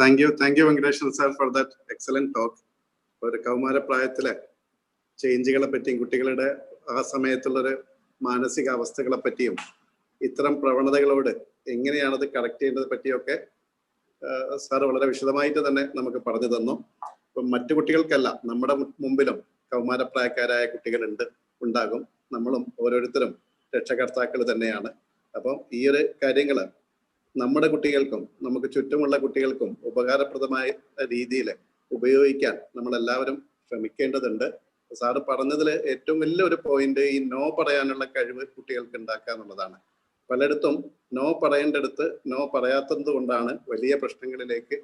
Thank you Venkateswaran sir for that excellent talk. ഒരു കൗമാരപ്രായത്തിലെ ചേഞ്ചുകളെ പറ്റിയും കുട്ടികളുടെ ആ സമയത്തുള്ളൊരു മാനസികാവസ്ഥകളെ പറ്റിയും ഇത്തരം പ്രവണതകളോട് എങ്ങനെയാണത് കറക്റ്റ് ചെയ്യുന്നത് പറ്റിയൊക്കെ സാർ വളരെ വിശദമായിട്ട് തന്നെ നമുക്ക് പറഞ്ഞു തന്നു. ഇപ്പം മറ്റു കുട്ടികൾക്കല്ല, നമ്മുടെ മുമ്പിലും കൗമാരപ്രായക്കാരായ ഉണ്ടാകും. നമ്മളും ഓരോരുത്തരും രക്ഷകർത്താക്കൾ തന്നെയാണ്. അപ്പം ഈ ഒരു കാര്യങ്ങൾ നമ്മുടെ കുട്ടികൾക്കും നമുക്ക് ചുറ്റുമുള്ള കുട്ടികൾക്കും ഉപകാരപ്രദമായ രീതിയിൽ ഉപയോഗിക്കാൻ നമ്മളെല്ലാവരും ശ്രമിക്കേണ്ടതുണ്ട്. സാറ് പറഞ്ഞതിൽ ഏറ്റവും വലിയൊരു പോയിന്റ് ഈ നോ പറയാനുള്ള കഴിവ് കുട്ടികൾക്ക് ഉണ്ടാക്കുക എന്നുള്ളതാണ്. പലയിടത്തും നോ പറയേണ്ടടുത്ത് നോ പറയാത്തത് കൊണ്ടാണ് വലിയ പ്രശ്നങ്ങളിലേക്ക്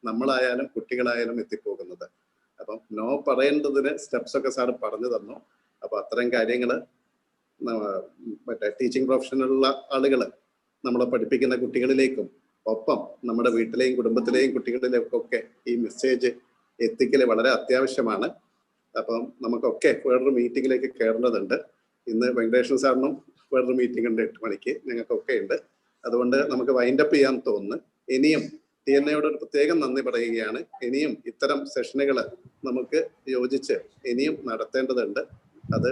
നമ്മളായാലും കുട്ടികളായാലും എത്തിപ്പോകുന്നത്. അപ്പം നോ പറയേണ്ടതിന് സ്റ്റെപ്സ് ഒക്കെ സാറ് പറഞ്ഞു തന്നു. അപ്പൊ അത്തരം കാര്യങ്ങൾ മറ്റേ ടീച്ചിങ് പ്രൊഫഷനിലുള്ള ആളുകൾ നമ്മളെ പഠിപ്പിക്കുന്ന കുട്ടികളിലേക്കും ഒപ്പം നമ്മുടെ വീട്ടിലെയും കുടുംബത്തിലെയും കുട്ടികളിലേക്കൊക്കെ ഈ മെസ്സേജ് എത്തിക്കൽ വളരെ അത്യാവശ്യമാണ്. അപ്പം നമുക്കൊക്കെ വേറൊരു മീറ്റിങ്ങിലേക്ക് കയറേണ്ടതുണ്ട്. ഇന്ന് വെങ്കടേശ്വരൻ സാറിനും വേറൊരു മീറ്റിംഗ് ഉണ്ട് 8 മണിക്ക്, ഞങ്ങൾക്കൊക്കെ ഉണ്ട്. അതുകൊണ്ട് നമുക്ക് വൈൻഡപ്പ് ചെയ്യാൻ തോന്നുന്നു. ഇനിയും TNAയോട് ഒരു പ്രത്യേകം നന്ദി പറയുകയാണ്. ഇനിയും ഇത്തരം സെഷനുകൾ നമുക്ക് യോജിച്ച് ഇനിയും നടത്തേണ്ടതുണ്ട്. അത്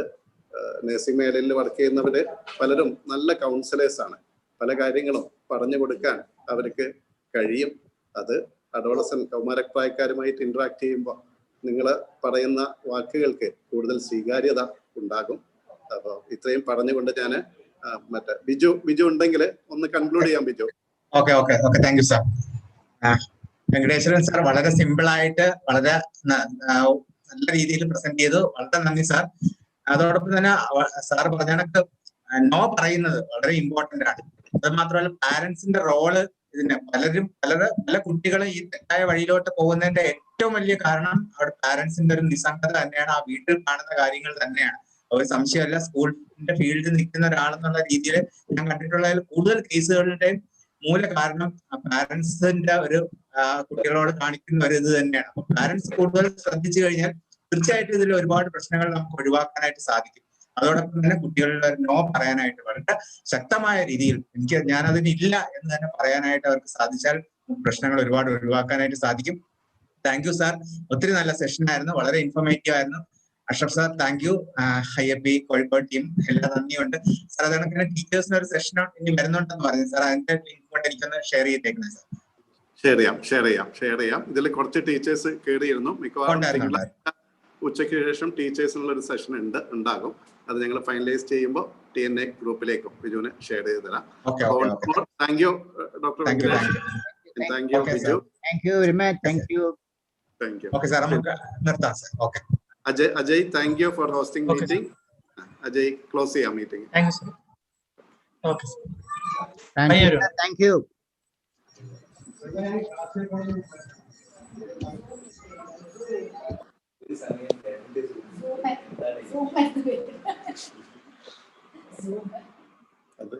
നഴ്സിംഗ് മേഖലയിൽ വർക്ക് ചെയ്യുന്നവര് പലരും നല്ല കൗൺസിലേഴ്സാണ്. പല കാര്യങ്ങളും പറഞ്ഞു കൊടുക്കാൻ അവർക്ക് കഴിയും. അത് അഡോളസന്റ് കൗമാരപ്രായക്കാരുമായിട്ട് ഇന്ററാക്ട് ചെയ്യുമ്പോൾ നിങ്ങൾ പറയുന്ന വാക്കുകൾക്ക് കൂടുതൽ സ്വീകാര്യത ഉണ്ടാകും. അപ്പോൾ ഇത്രയും പറഞ്ഞുകൊണ്ട് ഞാൻ മറ്റേ ബിജു ഉണ്ടെങ്കിൽ ഒന്ന് കൺക്ലൂഡ് ചെയ്യാം. Biju. Okay thank you sir. Venkateswaran sir വളരെ സിമ്പിൾ ആയിട്ട് വളരെ നല്ല രീതിയിൽ പ്രസന്റ് ചെയ്തു. വളരെ നന്ദി സാർ. അതോടൊപ്പം തന്നെ സാർ പറഞ്ഞ കണക്ക് നോ പറയുന്നത് വളരെ ഇമ്പോർട്ടന്റ് ആണ്. അത് മാത്രമല്ല പാരന്റ്സിന്റെ റോള് ഇതിന് പല കുട്ടികളും ഈ തെറ്റായ വഴിയിലോട്ട് പോകുന്നതിന്റെ ഏറ്റവും വലിയ കാരണം അവിടെ പാരന്റ്സിന്റെ ഒരു നിസ്സംഗത തന്നെയാണ്. ആ വീട്ടിൽ കാണുന്ന കാര്യങ്ങൾ തന്നെയാണ്. ഒരു സംശയമല്ല, സ്കൂളിന്റെ ഫീൽഡിൽ നിൽക്കുന്ന ഒരാളെന്നുള്ള രീതിയിൽ ഞാൻ കണ്ടിട്ടുള്ളതിൽ കൂടുതൽ കേസുകളുടെയും മൂല കാരണം പാരന്റ്സിന്റെ ഒരു കുട്ടികളോട് കാണിക്കുന്ന ഒരു ഇത് തന്നെയാണ്. അപ്പൊ പാരന്റ്സ് കൂടുതൽ ശ്രദ്ധിച്ചു കഴിഞ്ഞാൽ തീർച്ചയായിട്ടും ഇതിൽ ഒരുപാട് പ്രശ്നങ്ങൾ നമുക്ക് ഒഴിവാക്കാനായിട്ട് സാധിക്കും. അതോടൊപ്പം തന്നെ കുട്ടികളുടെ നോ പറയാനായിട്ട് വളരെ ശക്തമായ രീതിയിൽ ഞാനതിനില്ല എന്ന് തന്നെ പറയാനായിട്ട് അവർക്ക് സാധിച്ചാൽ പ്രശ്നങ്ങൾ ഒരുപാട് ഒഴിവാക്കാനായിട്ട് സാധിക്കും. Thank you sir. ഒത്തിരി നല്ല സെഷൻ ആയിരുന്നു, വളരെ ഇൻഫോർമേറ്റീവ് ആയിരുന്നു. Ashraf sir thank you. IAP Kozhikode team എല്ലാ നന്ദിയുണ്ട് സാർ. അതേക്കണക്കിന് ടീച്ചേഴ്സിന് ഒരു സെഷൻ ഇനി വരുന്നുണ്ടെന്ന് പറഞ്ഞു സാർ. അതിന്റെ ലിങ്ക് കൊണ്ട് എനിക്കൊന്ന് ഷെയർ ചെയ്തേക്കുന്നത് സാർ. ഷെയർ ചെയ്യാം. ഇതിൽ കുറച്ച് ടീച്ചേഴ്സ് കയറിയിരുന്നു. മിക്കവാറും ഉച്ചയ്ക്ക് ശേഷം ടീച്ചേഴ്സിനുള്ള ഒരു സെഷൻ ഉണ്ടാകും. അത് ഞങ്ങൾ ഫൈനലൈസ് ചെയ്യുമ്പോൾ TNA ഗ്രൂപ്പിലേക്കും ബിജുവിന് ഷെയർ ചെയ്ത് തരാം. Thank you doctor Venkatesh. Thank you Biju. Thank you very much. Thank you. Okay sir, നമുക്ക് നിർത്താം sir. Okay Ajay thank you for hosting meeting. Ajay close ചെയ്യാം meeting. Thank you sir. Okay sir. Thank you. അത്